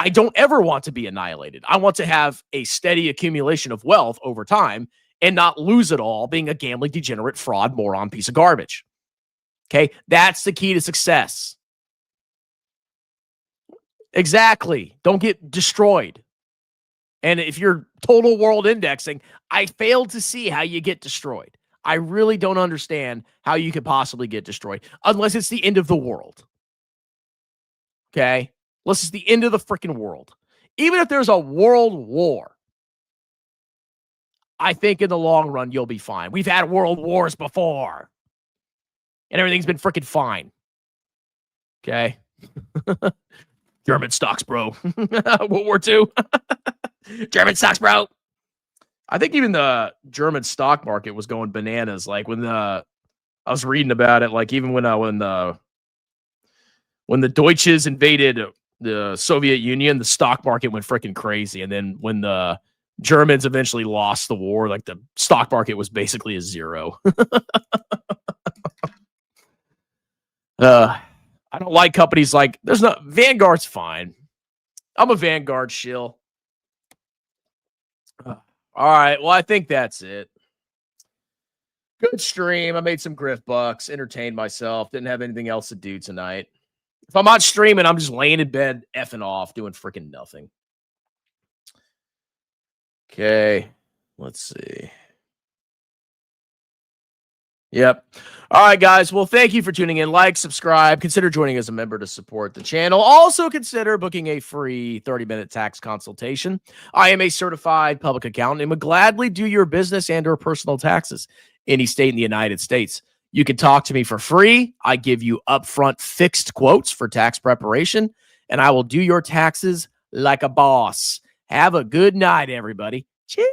I don't ever want to be annihilated. I want to have a steady accumulation of wealth over time and not lose it all being a gambling, degenerate, fraud, moron, piece of garbage. Okay? That's the key to success. Exactly. Don't get destroyed. And if you're total world indexing, I fail to see how you get destroyed. I really don't understand how you could possibly get destroyed unless it's the end of the world. Okay? Unless it's the end of the freaking world. Even if there's a world war, I think in the long run, you'll be fine. We've had world wars before. And everything's been freaking fine. Okay? German stocks, bro. World War II. German stocks, bro. I think even the German stock market was going bananas. Like when I was reading about it, like even when the Deutsches invaded the Soviet Union, the stock market went freaking crazy. And then when the Germans eventually lost the war, like the stock market was basically a zero. I don't like companies like Vanguard's fine. I'm a Vanguard shill. All right. Well, I think that's it. Good stream. I made some grift bucks, entertained myself. Didn't have anything else to do tonight. If I'm not streaming, I'm just laying in bed, effing off, doing freaking nothing. Okay. Let's see. Yep. All right, guys. Well, thank you for tuning in. Like, subscribe, consider joining as a member to support the channel. Also consider booking a free 30-minute tax consultation. I am a certified public accountant and would gladly do your business and or personal taxes any state in the United States. You can talk to me for free. I give you upfront fixed quotes for tax preparation, and I will do your taxes like a boss. Have a good night, everybody. Cheers.